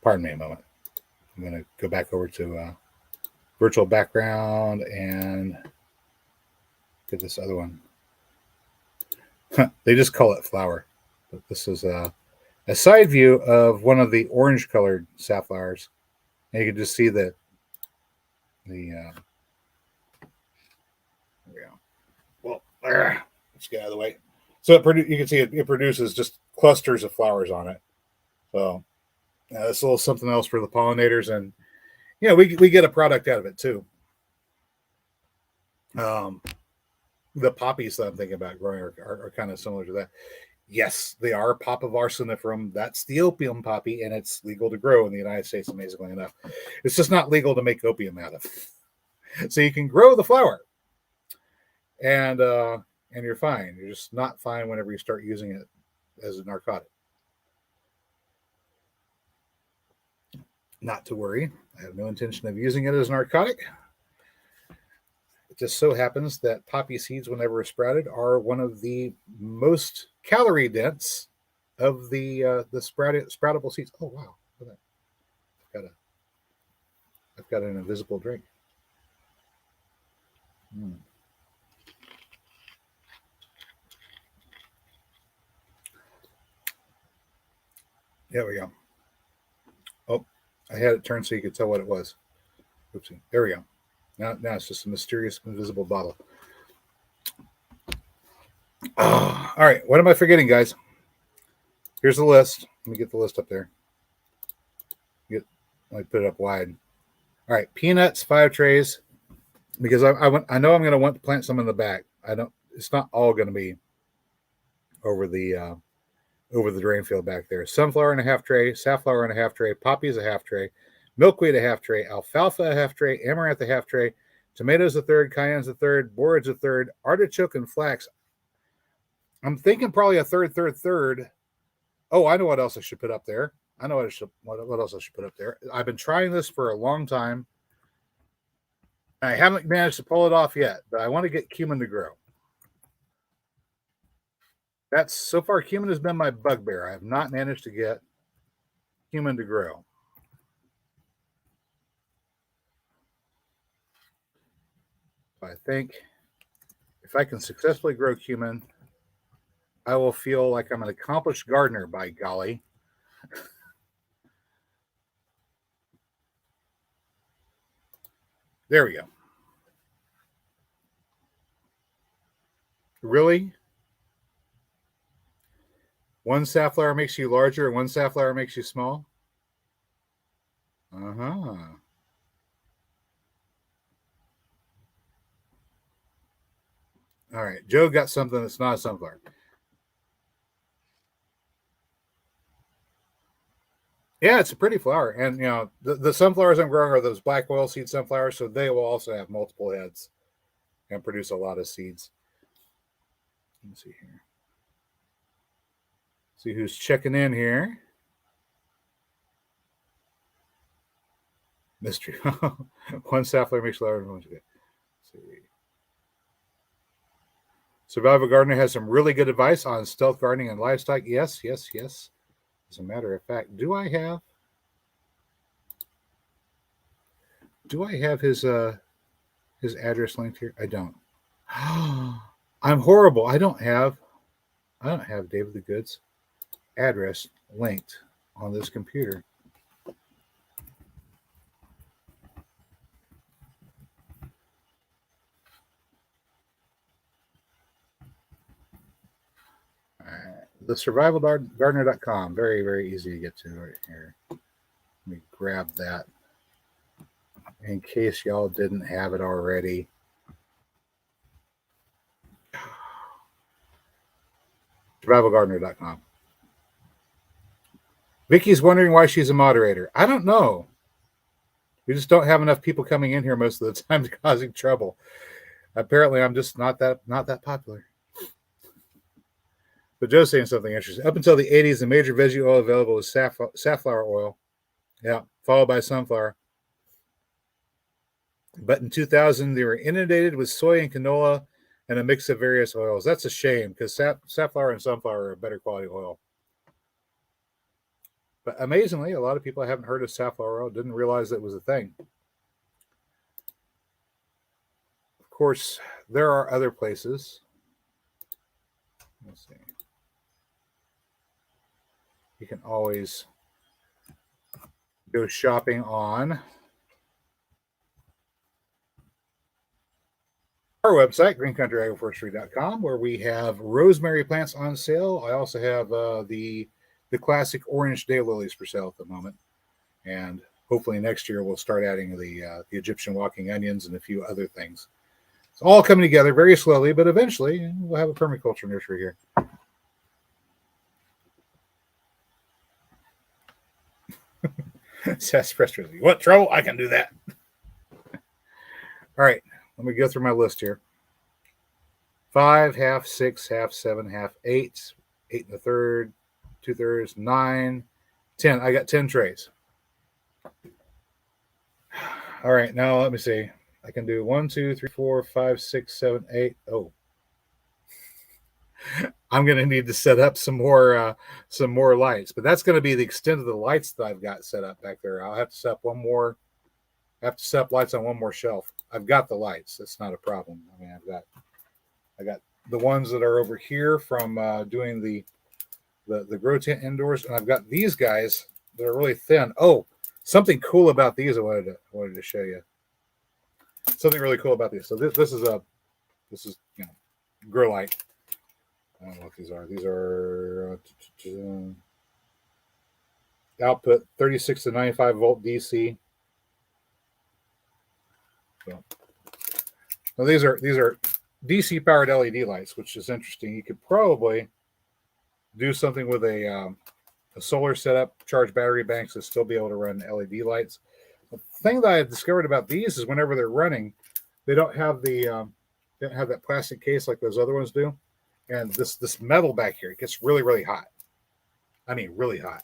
Speaker 1: Pardon me a moment. I'm going to go back over to virtual background and get this other one. They just call it flower, but this is a side view of one of the orange colored safflowers. And you can just see there we go. Well, let's get out of the way. So you can see it produces just clusters of flowers on it. So that's a little something else for the pollinators, and we get a product out of it too. The poppies that I'm thinking about growing are kind of similar to that. Yes, they are Papaver somniferum. That's the opium poppy, and it's legal to grow in the United States, amazingly enough. It's just not legal to make opium out of. So you can grow the flower, and you're fine. You're just not fine whenever you start using it as a narcotic. Not to worry. I have no intention of using it as a narcotic. It just so happens that poppy seeds, whenever sprouted, are one of the most calorie dense of the sproutable seeds. Oh wow! Look at that. I've got an invisible drink. There we go. Oh, I had it turned so you could tell what it was. Oopsie. There we go. Now it's just a mysterious invisible bottle. Oh, all right. What am I forgetting, guys? Here's the list. Let me get the list up there. Let me put it up wide. All right. Peanuts, 5 trays. Because I know I'm going to want to plant some in the back. It's not all going to be over the drain field back there. Sunflower in a half tray, safflower in a half tray, poppies a half tray, milkweed a half tray, alfalfa a half tray, amaranth a half tray, tomatoes a third, cayennes a third, borax a third, artichoke and flax. I'm thinking probably a third. Oh, I know what else I should put up there. I know what else I should put up there. I've been trying this for a long time. I haven't managed to pull it off yet, but I want to get cumin to grow. So far, cumin has been my bugbear. I have not managed to get cumin to grow. I think if I can successfully grow cumin, I will feel like I'm an accomplished gardener, by golly. There we go. Really? One safflower makes you larger and one safflower makes you small? Uh-huh. All right. Joe got something that's not a sunflower. Yeah, it's a pretty flower. And, the sunflowers I'm growing are those black oilseed sunflowers, so they will also have multiple heads and produce a lot of seeds. Let's see here. See who's checking in here. Mystery. One safflower makes flower. Let's see. Survival Gardener has some really good advice on stealth gardening and livestock. Yes. As a matter of fact, do I have his address linked here? I don't. I'm horrible. I don't have David the Good's address linked on this computer. The survivalgardener.com. Very, very easy to get to right here. Let me grab that in case y'all didn't have it already. survivalgardener.com. Vicky's wondering why she's a moderator. I don't know. We just don't have enough people coming in here most of the time causing trouble. Apparently, I'm just not that popular. But Joe's saying something interesting. Up until the 80s, the major veggie oil available was safflower oil. Yeah, followed by sunflower. But in 2000, they were inundated with soy and canola and a mix of various oils. That's a shame because safflower and sunflower are a better quality oil. But amazingly, a lot of people I haven't heard of safflower oil didn't realize that was a thing. Of course, there are other places. Let's see. You can always go shopping on our website, greencountryagroforestry.com, where we have rosemary plants on sale. I also have the classic orange daylilies for sale at the moment. And hopefully next year we'll start adding the Egyptian walking onions and a few other things. It's all coming together very slowly, but eventually we'll have a permaculture nursery here. Sass frustratingly. What, troll? I can do that. All right, let me go through my list here. 5, half, 6, half, 7, half, 8, 8 and a third, 2/3, 9, 10. I got 10 trays. All right, now let me see. I can do 1, 2, 3, 4, 5, 6, 7, 8. Oh, I'm going to need to set up some more lights, but that's going to be the extent of the lights that I've got set up back there. I'll have to set up one more. I have to set up lights on one more shelf. I've got the lights. That's not a problem. I mean, I got the ones that are over here from doing the grow tent indoors, and I've got these guys that are really thin. Oh, something cool about these I wanted to show you. Something really cool about these. So this is grow light. I don't know what these are. These are output 36 to 95 volt DC. So, now these are DC powered LED lights, which is interesting. You could probably do something with a solar setup, charge battery banks, and still be able to run LED lights. The thing that I discovered about these is whenever they're running, they don't have that plastic case like those other ones do. And this metal back here, it gets really, really hot. I mean, really hot.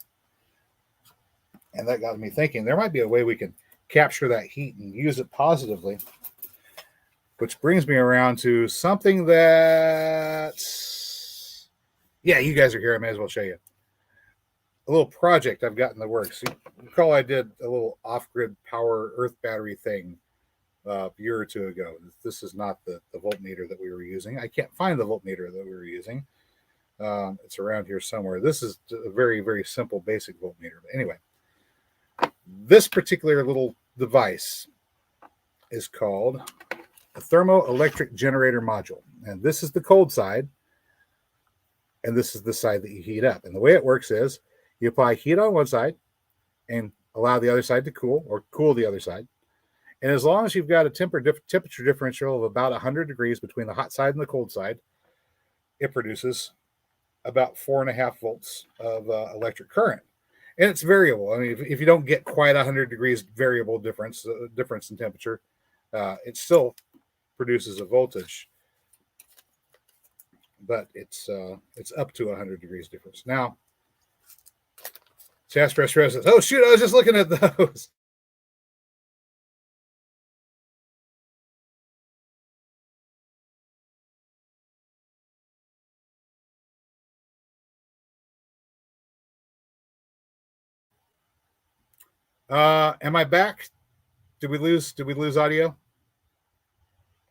Speaker 1: And that got me thinking there might be a way we can capture that heat and use it positively. Which brings me around to something that's... Yeah, you guys are here. I may as well show you. A little project I've got in the works. You recall I did a little off-grid power earth battery thing a year or two ago. This is not the voltmeter that we were using. I can't find the voltmeter that we were using. It's around here somewhere. This is a very, very simple, basic voltmeter. But anyway, this particular little device is called a thermoelectric generator module. And this is the cold side, and this is the side that you heat up. And the way it works is you apply heat on one side and allow the other side to cool, or cool the other side. And as long as you've got a temperature differential of about 100 degrees between the hot side and the cold side, it produces about 4.5 volts of electric current. And it's variable. I mean, if you don't get quite 100 degrees variable difference in temperature, it still produces a voltage. But it's up to 100 degrees difference. Now, Sass says, oh, shoot, I was just looking at those. Am I back? Did we lose audio?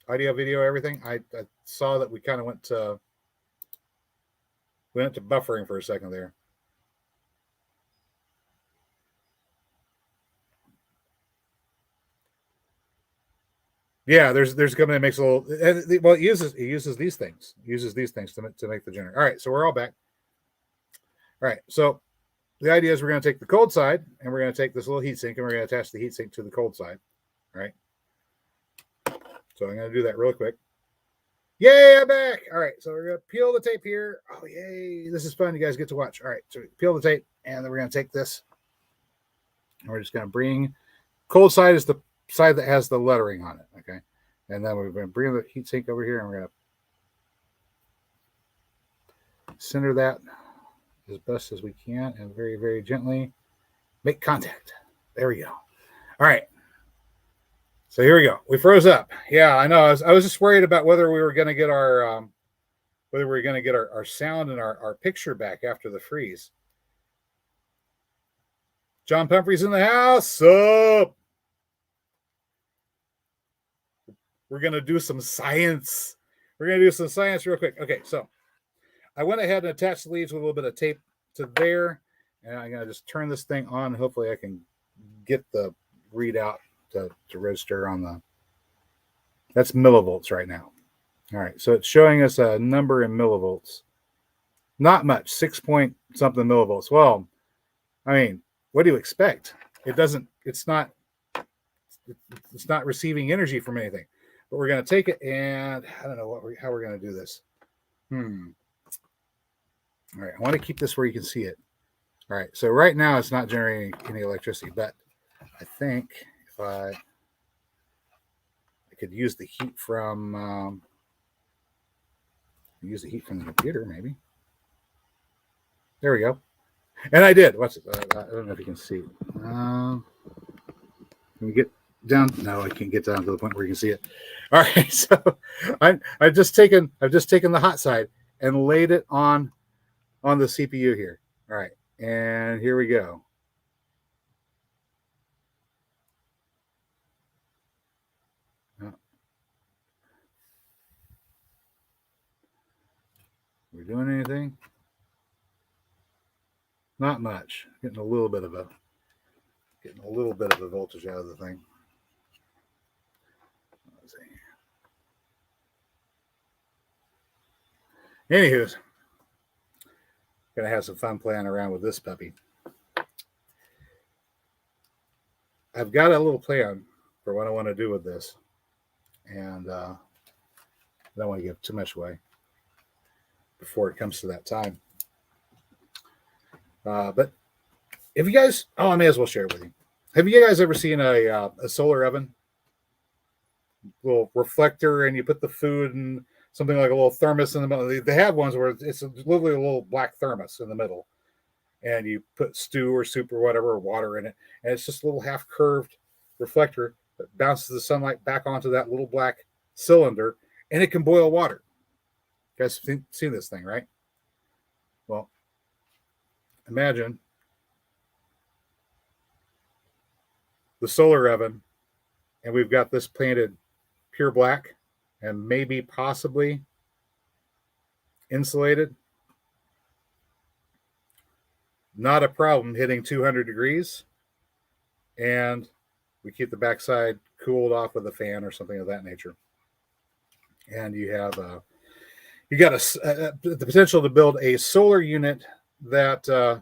Speaker 1: Audio, video, everything? I saw that we kind of went to buffering for a second there. Yeah, there's a company that makes a little. Well, it uses these things. It uses these things to make the generator. All right, so we're all back. All right, so the idea is we're going to take the cold side and we're going to take this little heat sink and we're going to attach the heat sink to the cold side. right? So I'm going to do that real quick. Yay, I'm back. All right, so we're going to peel the tape here. Oh, yay. This is fun. You guys get to watch. All right, so peel the tape, and then we're going to take this, and we're just going to bring, cold side is the side that has the lettering on it, okay? And then we're going to bring the heat sink over here, and we're going to center that as best as we can, and very, very gently make contact. There we go. All right. So here we go. We froze up. Yeah, I know. I was just worried about whether we were going to get our sound and our picture back after the freeze. John Pumphrey's in the house. Sup? We're going to do some science. We're going to do some science real quick. Okay, so I went ahead and attached the leaves with a little bit of tape to there, and I'm going to just turn this thing on. Hopefully I can get the readout to register on the, that's millivolts right now. All right, so it's showing us a number in millivolts. Not much, 6 point something millivolts. Well, I mean, what do you expect? It's not receiving energy from anything. But we're going to take it, and I don't know how we're going to do this. All right, I want to keep this where you can see it. All right, so right now it's not generating any electricity, but I think if I could use the heat from the computer, maybe. There we go. And I did. Watch it. I don't know if you can see. Can we get down? No, I can't get down to the point where you can see it. All right. So I've just taken the hot side and laid it on the CPU here. All right. And here we go. We're doing anything? Not much. Getting a little bit of a voltage out of the thing. Let's see. Anywho, gonna have some fun playing around with this puppy. I've got a little plan for what I want to do with this, and I don't want to give too much away before it comes to that time. But if you guys, I may as well share it with you. Have you guys ever seen a solar oven? Little reflector, and you put the food and something like a little thermos in the middle. They have ones where it's literally a little black thermos in the middle, and you put stew or soup or whatever, or water in it, and it's just a little half curved reflector that bounces the sunlight back onto that little black cylinder, and it can boil water. You guys have seen this thing, right? Well, imagine the solar oven, and we've got this painted pure black and maybe possibly insulated. Not a problem hitting 200 degrees, and we keep the backside cooled off with a fan or something of that nature. And you have you got the potential to build a solar unit that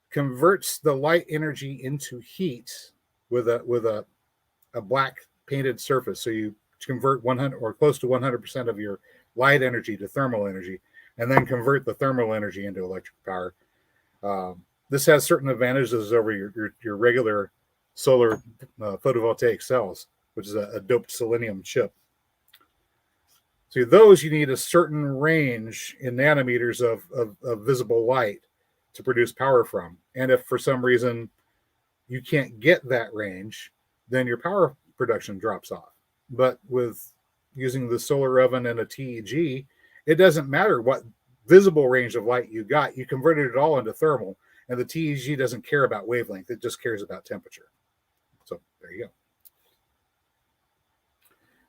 Speaker 1: converts the light energy into heat with a black painted surface. So you convert 100 or close to 100% of your light energy to thermal energy, and then convert the thermal energy into electric power. This has certain advantages over your regular solar photovoltaic cells, which is a doped selenium chip. So those, you need a certain range in nanometers of visible light to produce power from. And if for some reason you can't get that range, then your power production drops off. But with using the solar oven and a TEG, it doesn't matter what visible range of light you got. You converted it all into thermal, and the TEG doesn't care about wavelength. It just cares about temperature. So there you go.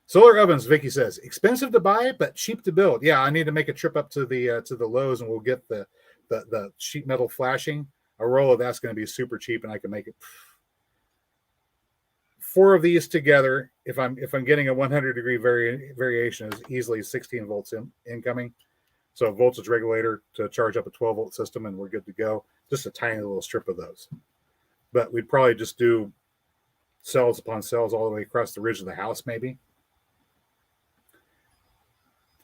Speaker 1: Solar ovens, Vicky says, expensive to buy, but cheap to build. Yeah, I need to make a trip up to the Lowe's, and we'll get the sheet metal flashing. A roll of that's going to be super cheap, and I can make it. 4 of these together, if I'm getting a 100-degree variation, is easily 16 volts incoming. So a voltage regulator to charge up a 12-volt system, and we're good to go. Just a tiny little strip of those. But we'd probably just do cells upon cells all the way across the ridge of the house, maybe.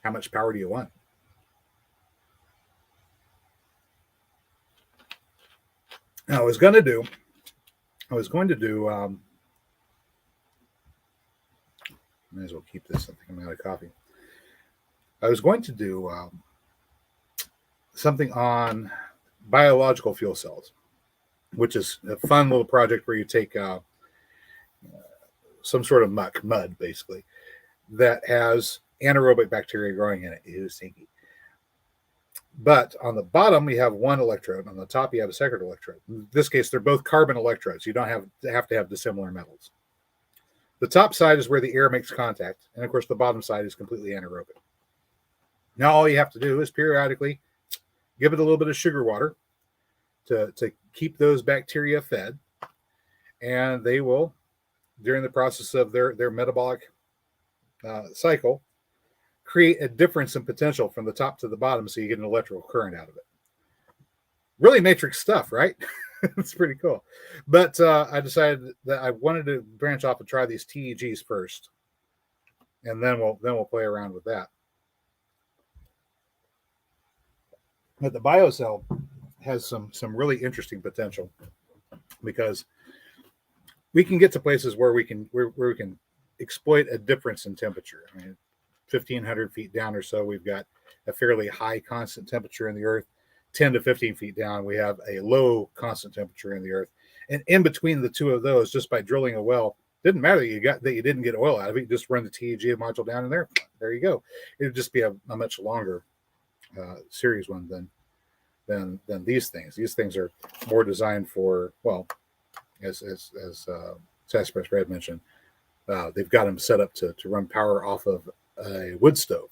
Speaker 1: How much power do you want? Now, I was going to do, might as well keep this. I think I'm out of coffee. I was going to do something on biological fuel cells, which is a fun little project where you take some sort of mud, basically, that has anaerobic bacteria growing in it. It is stinky. But on the bottom, we have one electrode. On the top, you have a second electrode. In this case, they're both carbon electrodes. You don't have to have dissimilar metals. The top side is where the air makes contact. And, of course, the bottom side is completely anaerobic. Now, all you have to do is periodically give it a little bit of sugar water to keep those bacteria fed. And they will, during the process of their metabolic cycle, create a difference in potential from the top to the bottom so you get an electrical current out of it. Really matrix stuff, right? It's pretty cool. But I decided that I wanted to branch off and try these TEGs first. And then we'll play around with that. But the biocell has some really interesting potential because we can get to places where we can exploit a difference in temperature. I mean, 1,500 feet down or so, we've got a fairly high constant temperature in the earth. 10 to 15 feet down, we have a low constant temperature in the earth. And in between the two of those, just by drilling a well, didn't matter that you didn't get oil out of it. You just run the TEG module down in there. There you go. It would just be a much longer series one than these things. These things are more designed for, well, as Sasspress Red mentioned, they've got them set up to run power off of a wood stove,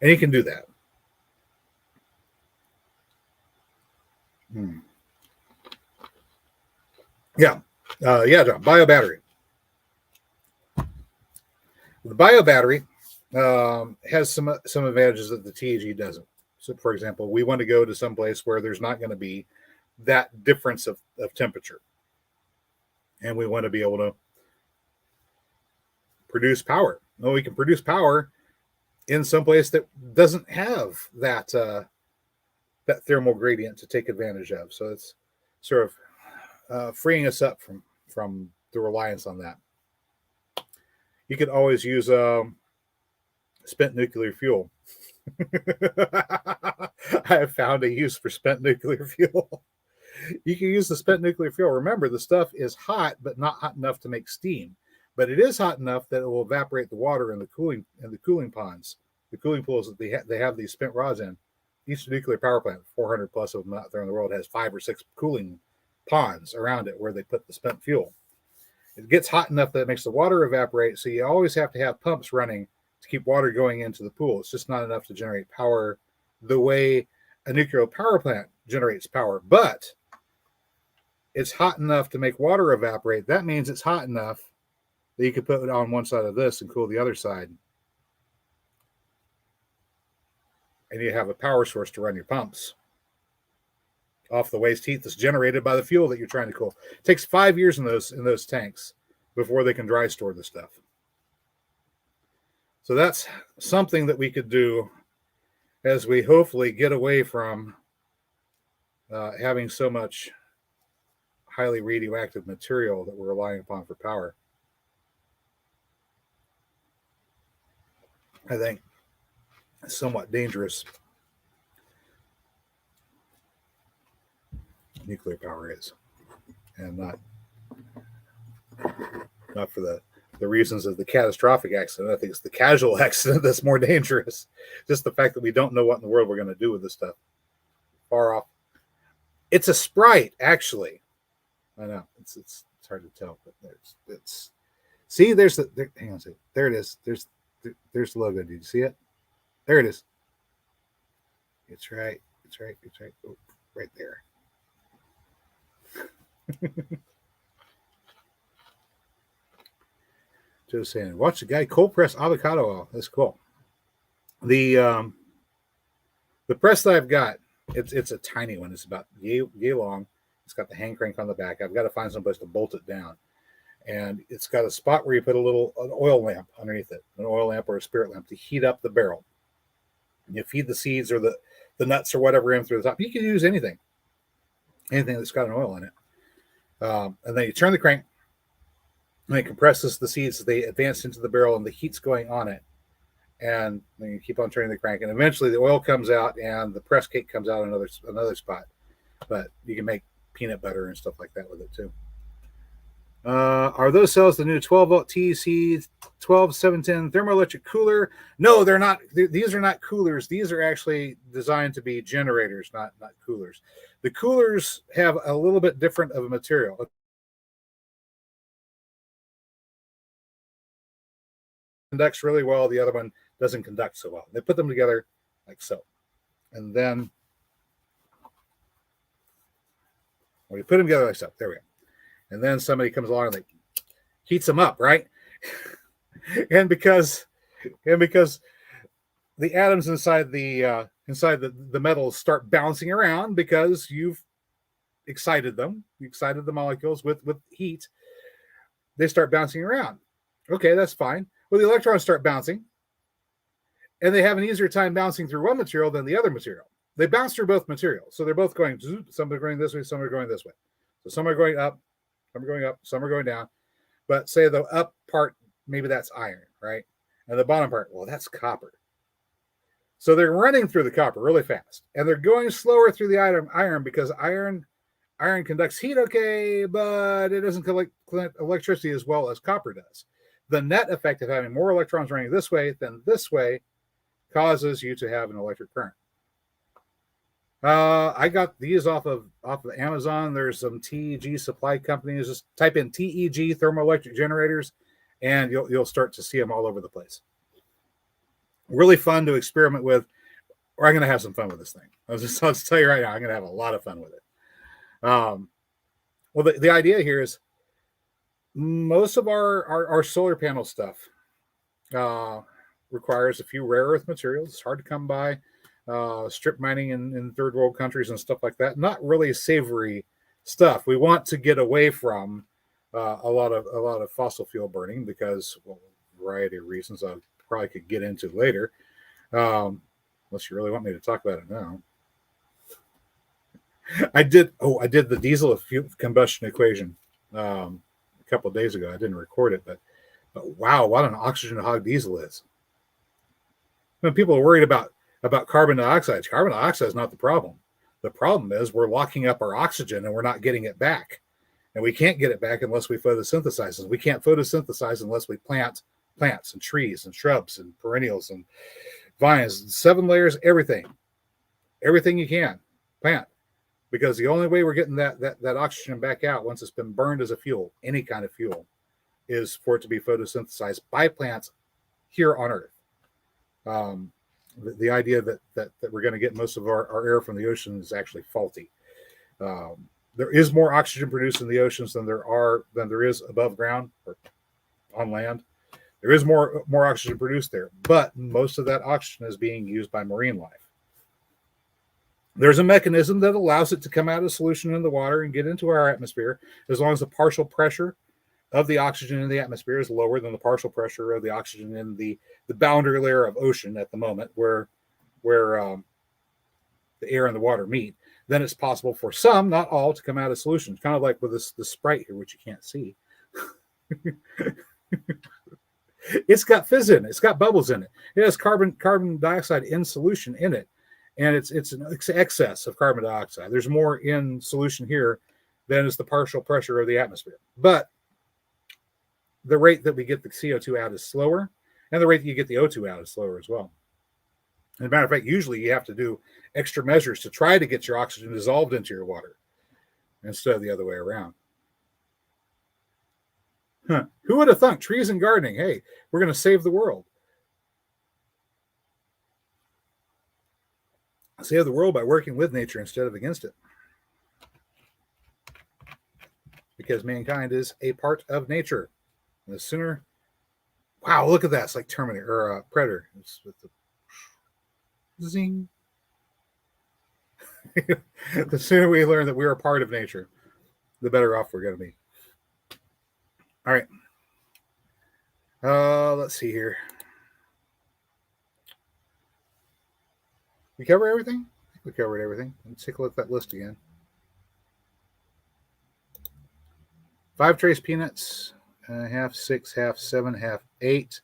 Speaker 1: and you can do that. Yeah, John. Bio battery. The bio battery has some advantages that the TEG doesn't. So, for example, we want to go to some place where there's not going to be that difference of temperature, and we want to be able to produce power. Well, we can produce power in some place that doesn't have that thermal gradient to take advantage of. So it's sort of freeing us up from the reliance on that. You could always use spent nuclear fuel. I have found a use for spent nuclear fuel. You can use the spent nuclear fuel. Remember, the stuff is hot, but not hot enough to make steam. But it is hot enough that it will evaporate the water in the cooling ponds, the cooling pools that they have these spent rods in. Each nuclear power plant, 400 plus of them out there in the world, has 5 or 6 cooling ponds around it where they put the spent fuel. It gets hot enough that it makes the water evaporate, so you always have to have pumps running to keep water going into the pool. It's just not enough to generate power the way a nuclear power plant generates power, but it's hot enough to make water evaporate. That means it's hot enough that you could put it on one side of this and cool the other side. And you have a power source to run your pumps off the waste heat that's generated by the fuel that you're trying to cool. It takes 5 years in those tanks before they can dry store the stuff. So that's something that we could do as we hopefully get away from having so much highly radioactive material that we're relying upon for power. I think somewhat dangerous nuclear power is, and not for the reasons of the catastrophic accident. I think it's the casual accident that's more dangerous. Just the fact that we don't know what in the world we're going to do with this stuff. Far off. It's a Sprite, actually. I know it's hard to tell, but hang on a second. There it is. There's the logo. Did you see it? There it is. It's right. Oh, right there. Just saying, watch the guy cold press avocado oil. That's cool. The press that I've got, it's a tiny one. It's about yay long. It's got the hand crank on the back. I've got to find someplace to bolt it down. and it's got a spot where you put an oil lamp underneath it, an oil lamp or a spirit lamp to heat up the barrel. And you feed the seeds or the nuts or whatever in through the top. You can use anything that's got an oil in it. And then you turn the crank, and it compresses the seeds as they advance into the barrel, and the heat's going on it. And then you keep on turning the crank, and eventually the oil comes out, and the press cake comes out another spot. But you can make peanut butter and stuff like that with it too. Are those cells the new 12 volt TC 12710 thermoelectric cooler? No, they're not. These are not coolers. These are actually designed to be generators, not coolers. The coolers have a little bit different of a material. Conducts really well. The other one doesn't conduct so well. They put them together like so. And then when you put them together like so, there we go. And then somebody comes along and heats them up, right? and because the atoms inside the metals start bouncing around because you've excited them. You excited the molecules with heat. They start bouncing around. Okay, that's fine. Well, the electrons start bouncing, and they have an easier time bouncing through one material than the other material. They bounce through both materials, so they're both going. Some are going this way, some are going this way. So some are going up, some are going up, some are going down. But say the up part, maybe that's iron, right? And the bottom part, well, that's copper. So they're running through the copper really fast, and they're going slower through the iron because iron conducts heat okay, but it doesn't collect electricity as well as copper does. The net effect of having more electrons running this way than this way causes you to have an electric current. I got these off of Amazon. There's some TEG supply companies. Just type in TEG thermoelectric generators, and you'll start to see them all over the place. Really fun to experiment with, or I'm going to have some fun with this thing. I'll just tell you right now, I'm going to have a lot of fun with it. Well, the idea here is most of our solar panel stuff requires a few rare earth materials. It's hard to come by. Strip mining in third world countries and stuff like that. Not really savory stuff. We want to get away from a lot of fossil fuel burning because, well, a variety of reasons I probably could get into later, unless you really want me to talk about it now. I did the diesel combustion equation a couple of days ago. I didn't record it, but wow, what an oxygen hog diesel is. When people are worried about carbon dioxide. Carbon dioxide is not the problem. The problem is we're locking up our oxygen and we're not getting it back. And we can't get it back unless we photosynthesize. And we can't photosynthesize unless we plant plants and trees and shrubs and perennials and vines and 7 layers, everything you can plant. Because the only way we're getting that oxygen back out once it's been burned as a fuel, any kind of fuel, is for it to be photosynthesized by plants here on Earth. The idea that we're going to get most of our air from the ocean is actually faulty. There is more oxygen produced in the oceans than there is above ground or on land. There is more oxygen produced there, but most of that oxygen is being used by marine life. There's a mechanism that allows it to come out of solution in the water and get into our atmosphere as long as the partial pressure of the oxygen in the atmosphere is lower than the partial pressure of the oxygen in the boundary layer of ocean at the moment where the air and the water meet. Then it's possible for some, not all, to come out of solution. Kind of like with this Sprite here, which you can't see. It's got fizz in it. It's got bubbles in it. It has carbon dioxide in solution in it. And it's an excess of carbon dioxide. There's more in solution here than is the partial pressure of the atmosphere. But the rate that we get the CO2 out is slower, and the rate that you get the O2 out is slower as well. As a matter of fact, usually you have to do extra measures to try to get your oxygen dissolved into your water instead of the other way around. Who would have thunk? Trees and gardening. Hey, we're going to save the world. Save the world by working with nature instead of against it. Because mankind is a part of nature. And the sooner, wow, look at that. It's like Terminator or Predator. It's with the zing. The sooner we learn that we're a part of nature, the better off we're going to be. All right. Let's see here. We cover everything? I think we covered everything. Let's take a look at that list again. 5 trace peanuts, half 6, half 7, half 8,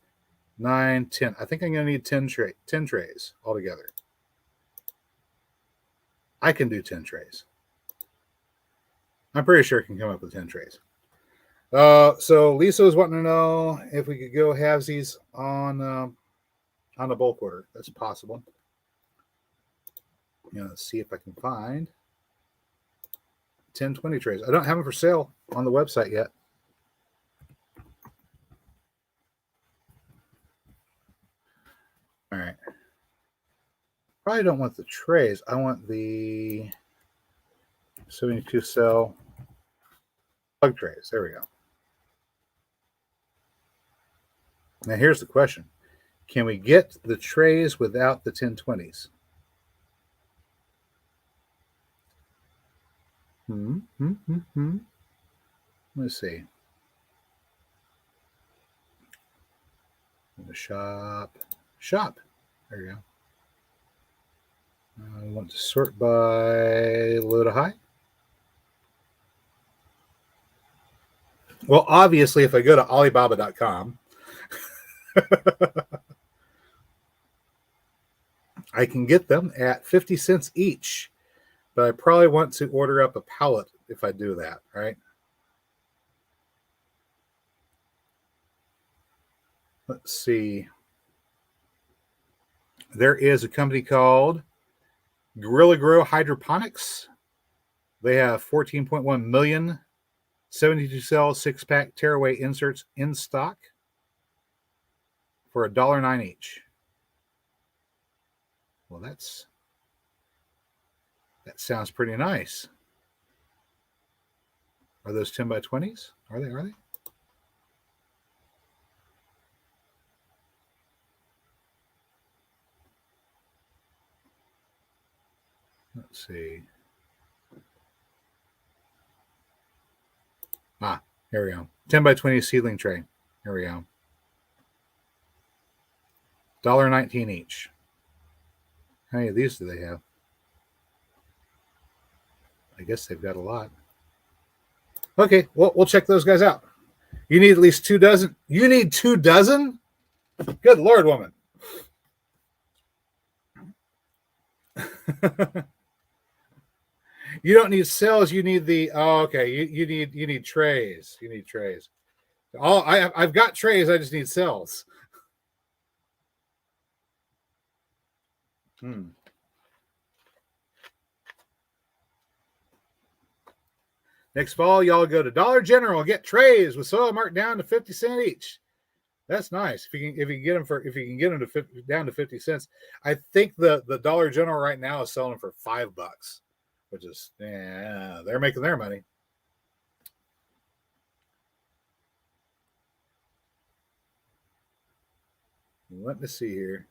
Speaker 1: 9, 10. I think I'm going to need 10 trays altogether. I can do 10 trays. I'm pretty sure I can come up with 10 trays. So Lisa was wanting to know if we could go halvesies on a bulk order. That's possible. Let's see if I can find 10, 20 trays. I don't have them for sale on the website yet. All right. Probably don't want the trays. I want the 72 cell plug trays. There we go. Now here's the question. Can we get the trays without the 1020s? Let's see. The shop. There you go. I want to sort by low to high. Well, obviously, if I go to Alibaba.com, I can get them at 50 cents each, but I probably want to order up a pallet if I do that, right? Let's see. There is a company called Gorilla Grow Hydroponics. They have 14.1 million 72 cell 6-pack tearaway inserts in stock for $1.09 each. Well, that sounds pretty nice. Are those 10 by 20s? Are they? Let's see. Here we go. 10 by 20 seedling tray. Here we go. $1.19 each. How many of these do they have? I guess they've got a lot. Okay, well, we'll check those guys out. You need at least 2 dozen. You need 2 dozen? Good Lord, woman. You don't need cells. You need the. Oh, okay. You need trays. You need trays. I've got trays. I just need cells. Next fall, y'all go to Dollar General and get trays with soil marked down to 50 cents each. That's nice. If you can get them down to 50 cents. I think the Dollar General right now is selling them for $5, which is they're making their money. Let me see here.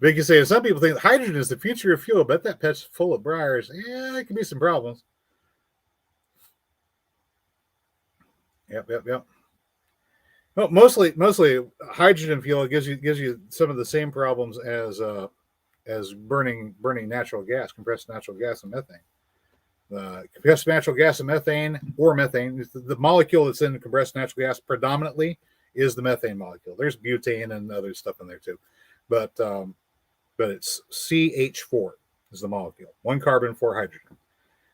Speaker 1: Vicky saying some people think hydrogen is the future of fuel. Bet that pet's full of briars. Yeah, it can be some problems. Yep. Well, mostly hydrogen fuel gives you some of the same problems as burning natural gas, compressed natural gas and methane. Compressed natural gas and methane, the molecule that's in compressed natural gas predominantly is the methane molecule. There's butane and other stuff in there too, but it's CH4 is the molecule. 1 carbon, 4 hydrogen.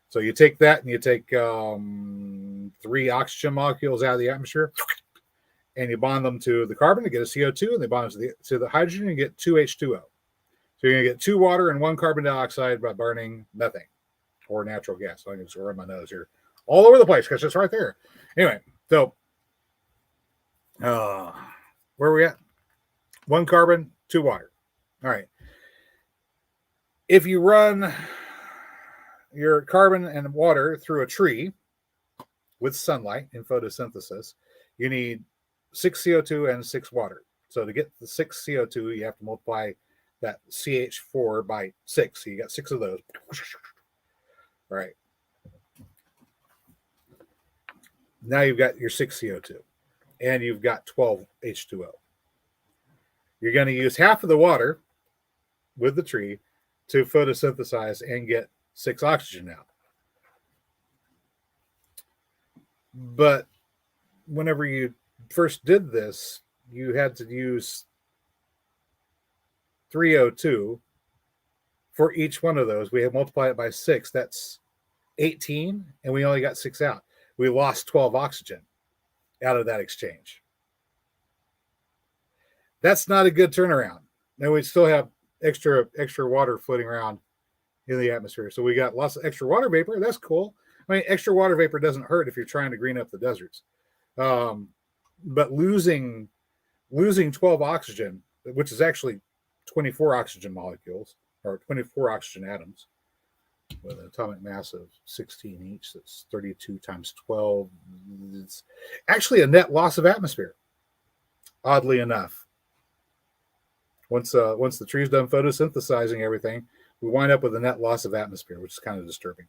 Speaker 1: So you take that and you take 3 oxygen molecules out of the atmosphere, and you bond them to the carbon to get a CO2, and they bond to the hydrogen and get 2 H2O. So you're going to get 2 water and 1 carbon dioxide by burning methane or natural gas. So I can just run my nose here all over the place because it's right there. Anyway, so where are we at? 1 carbon, 2 water. All right. If you run your carbon and water through a tree with sunlight in photosynthesis, you need 6 CO2 and 6 water. So to get the 6 CO2, you have to multiply that CH4 by 6. So you got 6 of those. All right. Now you've got your 6 CO2 and you've got 12 H2O. You're going to use half of the water with the tree to photosynthesize and get 6 oxygen out. But whenever you first did this, you had to use 3O2 for each one of those. We have multiplied it by 6. That's 18, and we only got 6 out. We lost 12 oxygen out of that exchange. That's not a good turnaround. Now we still have extra water floating around in the atmosphere. So we got lots of extra water vapor. That's cool. I mean, extra water vapor doesn't hurt if you're trying to green up the deserts. But losing 12 oxygen, which is actually 24 oxygen molecules or 24 oxygen atoms with an atomic mass of 16 each, that's 32 times 12. It's actually a net loss of atmosphere, oddly enough. Once the tree's done photosynthesizing everything, we wind up with a net loss of atmosphere, which is kind of disturbing.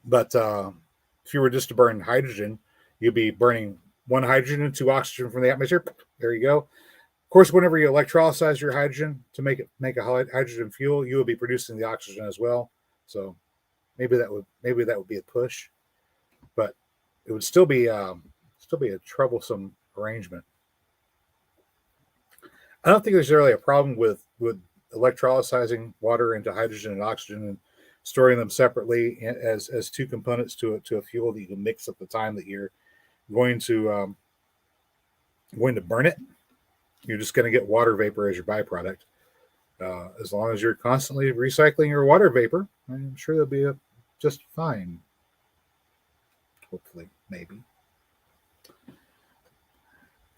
Speaker 1: But if you were just to burn hydrogen, you'd be burning 1 hydrogen and 2 oxygen from the atmosphere. There you go. Of course, whenever you electrolyze your hydrogen to make a hydrogen fuel, you will be producing the oxygen as well. So maybe that would be a push, but it would still be a troublesome arrangement. I don't think there's really a problem with electrolyzing water into hydrogen and oxygen and storing them separately as 2 components to a fuel that you can mix at the time that you're going to burn it. You're just going to get water vapor as your byproduct. As long as you're constantly recycling your water vapor, I'm sure they'll be just fine. Hopefully, maybe.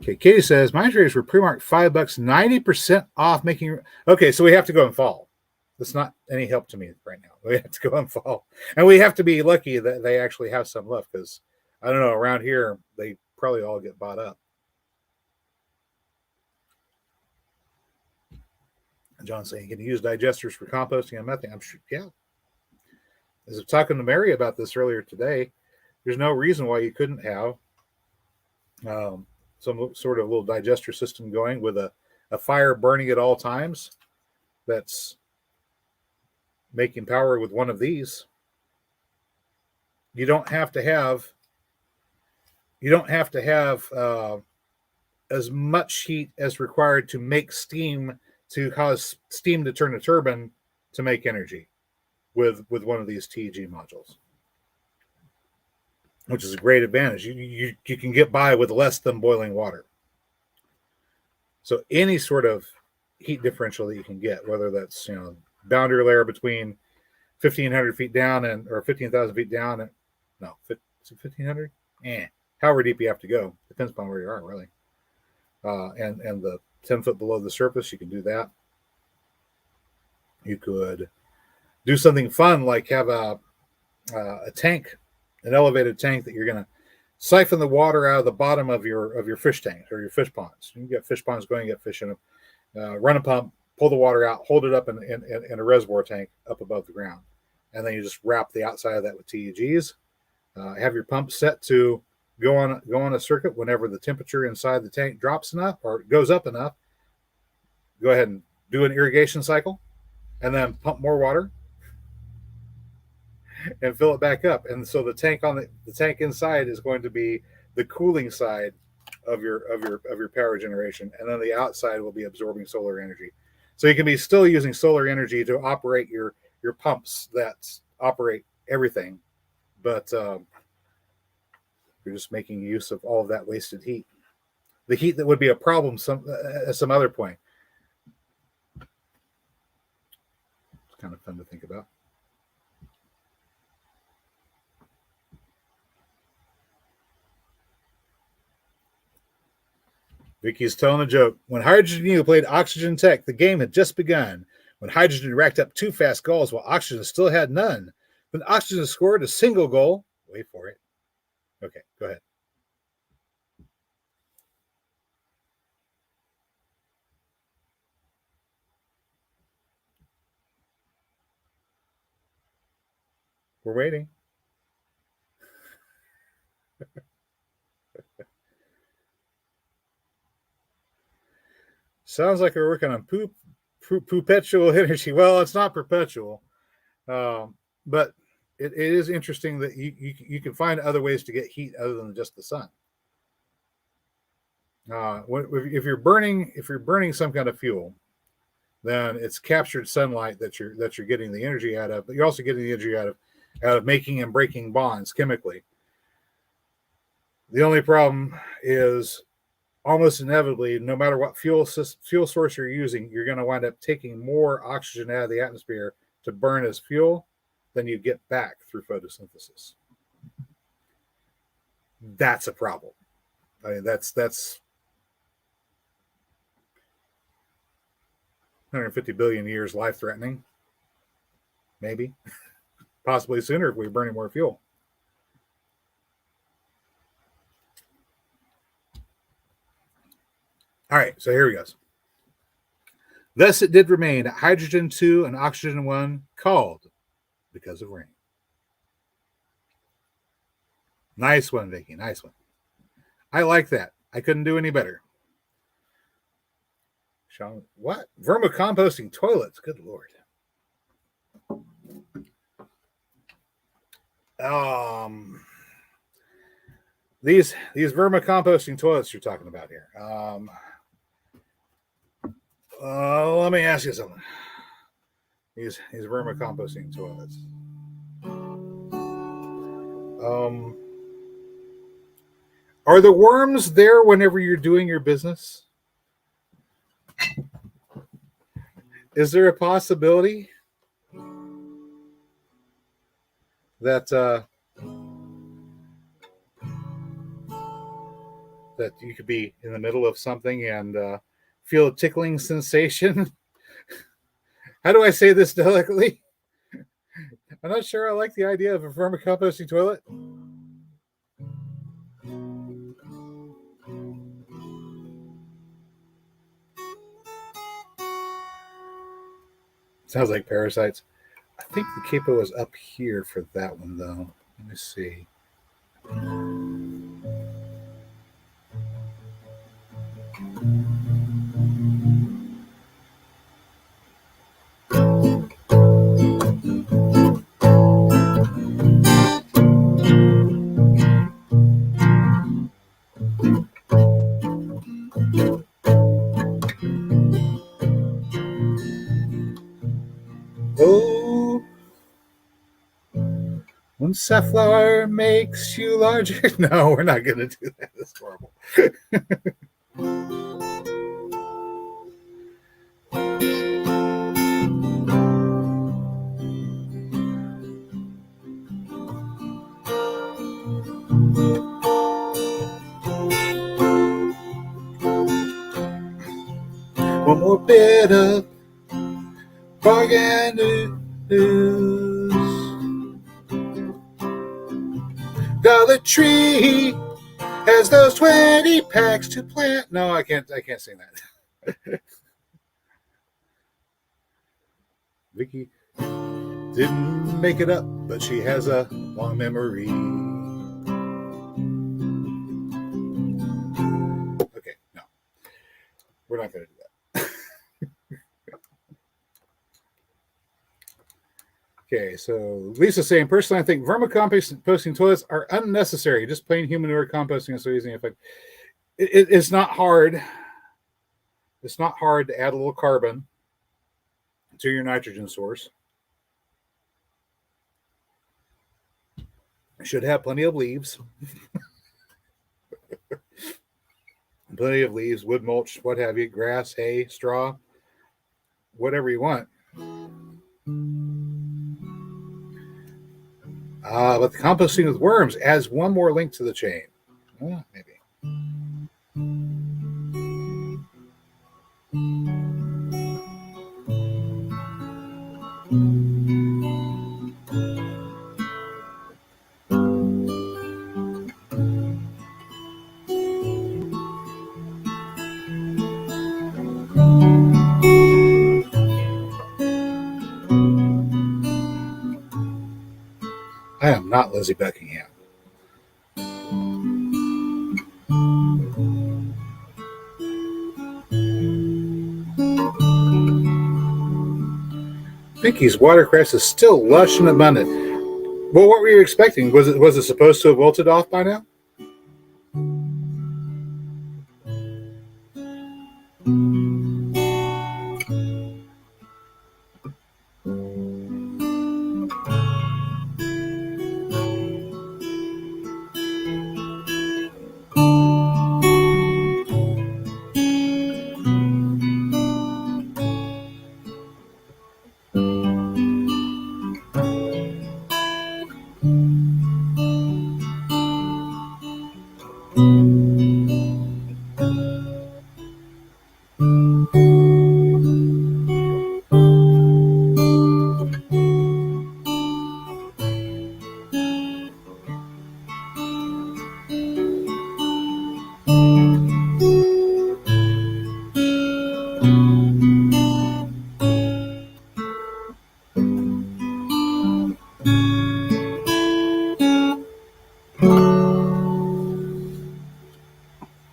Speaker 1: Okay, Katie says, my traders were pre-marked $5, 90% off making. Okay, so we have to go in fall. That's not any help to me right now. We have to go in fall. And we have to be lucky that they actually have some left because, I don't know, around here, they probably all get bought up. John's saying, can you use digesters for composting and methane? I'm sure, yeah. As I was talking to Mary about this earlier today, there's no reason why you couldn't have some sort of little digester system going with a fire burning at all times that's making power with one of these. You don't have to have as much heat as required to make steam, to cause steam to turn a turbine to make energy with one of these TEG modules, which is a great advantage. You can get by with less than boiling water. So any sort of heat differential that you can get, whether that's boundary layer between 1,500 feet down or 15,000 feet down, is it 1,500? However deep you have to go, depends upon where you are, really. And the 10 foot below the surface, you can do that. You could do something fun like have a tank, an elevated tank that you're going to siphon the water out of the bottom of your fish tanks or your fish ponds. You can get fish ponds going, get fish in them. Run a pump, pull the water out, hold it up in a reservoir tank up above the ground, and then you just wrap the outside of that with TEGs. Have your pump set to go on a circuit whenever the temperature inside the tank drops enough or goes up enough. Go ahead and do an irrigation cycle, and then pump more water and fill it back up. And so the tank inside is going to be the cooling side of your power generation, and then the outside will be absorbing solar energy. So you can be still using solar energy to operate your pumps that operate everything, but you're just making use of all of that wasted heat. The heat that would be a problem at some other point. It's kind of fun to think about. Vicky's telling a joke. When Hydrogen U played Oxygen Tech, the game had just begun. When Hydrogen racked up 2 fast goals while Oxygen still had none. When Oxygen scored a single goal. Wait for it. Okay, go ahead. We're waiting. Sounds like we're working on perpetual energy. Well, it's not perpetual, but it is interesting that you can find other ways to get heat other than just the sun. If you're burning some kind of fuel, then it's captured sunlight that you're getting the energy out of, but you're also getting the energy out of making and breaking bonds chemically. The only problem is almost inevitably, no matter what fuel source you're using, you're going to wind up taking more oxygen out of the atmosphere to burn as fuel than you get back through photosynthesis. That's a problem. I mean, that's 150 billion years life-threatening. Maybe. Possibly sooner if we're burning more fuel. All right, so here we go. Thus it did remain hydrogen 2 and oxygen 1 called because of rain. Nice one, Vicky. Nice one. I like that. I couldn't do any better. Sean, what? Vermicomposting toilets. Good Lord. These vermicomposting toilets you're talking about here. Let me ask you something. These vermicomposting toilets. Are the worms there whenever you're doing your business? Is there a possibility that that you could be in the middle of something and feel a tickling sensation? How do I say this delicately? I'm not sure I like the idea of a vermicomposting toilet. Sounds like parasites. I think the capo is up here for that one, though. Let me see. Oh, when safflower makes you larger. No, we're not going to do that. That's horrible. One more bit of bargain news. Dollar Tree has those 20 packs to plant. No, I can't sing that. Vicky didn't make it up, but she has a long memory. Okay, no. We're not going to do that. Okay, so Lisa's saying, personally, I think vermicomposting toilets are unnecessary. Just plain human manure composting is so easy. In fact, it's not hard. It's not hard to add a little carbon to your nitrogen source. You should have plenty of leaves. Plenty of leaves, wood mulch, what have you, grass, hay, straw, whatever you want. But the composting with worms adds one more link to the chain. Maybe. I am not Lizzie Buckingham. Pinky's watercress is still lush and abundant. Well, what were you expecting? Was it supposed to have wilted off by now?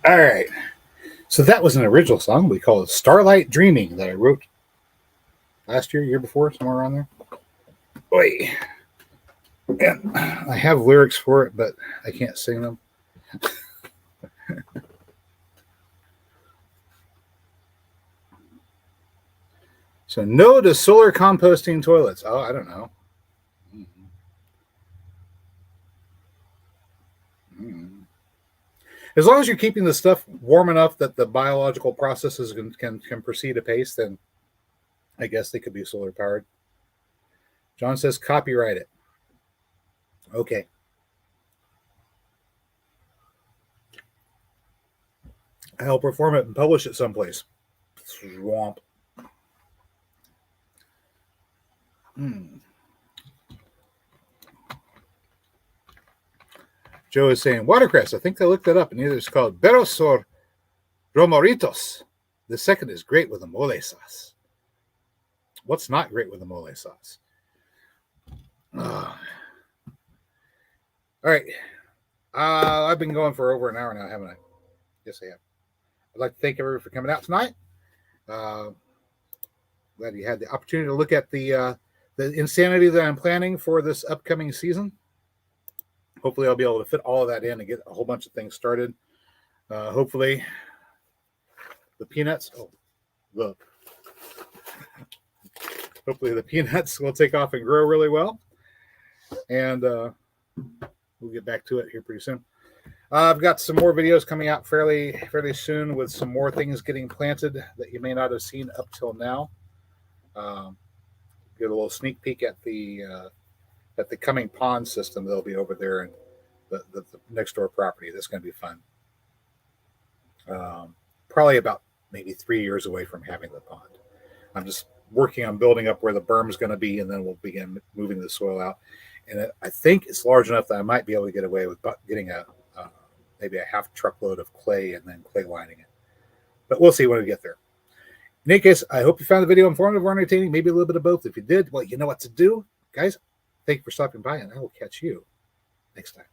Speaker 1: All right. So that was an original song we call it Starlight Dreaming that I wrote last year before, somewhere around there. Oi. And I have lyrics for it, but I can't sing them. So no to solar composting toilets. Oh, I don't know. As long as you're keeping the stuff warm enough that the biological processes can proceed apace, then I guess they could be solar powered. John says copyright it. Okay. I'll perform it and publish it someplace. Swamp. Joe is saying watercress. I think I looked that up, and either it's called Beros or Romoritos. The second is great with a mole sauce. What's not great with a mole sauce? All right. I've been going for over an hour now, haven't I? Yes, I have. I'd like to thank everyone for coming out tonight. Glad you had the opportunity to look at the insanity that I'm planning for this upcoming season. Hopefully, I'll be able to fit all of that in and get a whole bunch of things started. Hopefully, the peanuts. Hopefully, the peanuts will take off and grow really well, and we'll get back to it here pretty soon. I've got some more videos coming out fairly soon with some more things getting planted that you may not have seen up till now. Get a little sneak peek at the coming pond system that'll be over there in the next door property. That's going to be fun. Probably about maybe 3 years away from having the pond. I'm just working on building up where the berm is going to be, and then we'll begin moving the soil out. And I think it's large enough that I might be able to get away with getting maybe a half truckload of clay and then clay lining it. But we'll see when we get there. In any case, I hope you found the video informative or entertaining, maybe a little bit of both. If you did, well, you know what to do. Guys, thank you for stopping by, and I will catch you next time.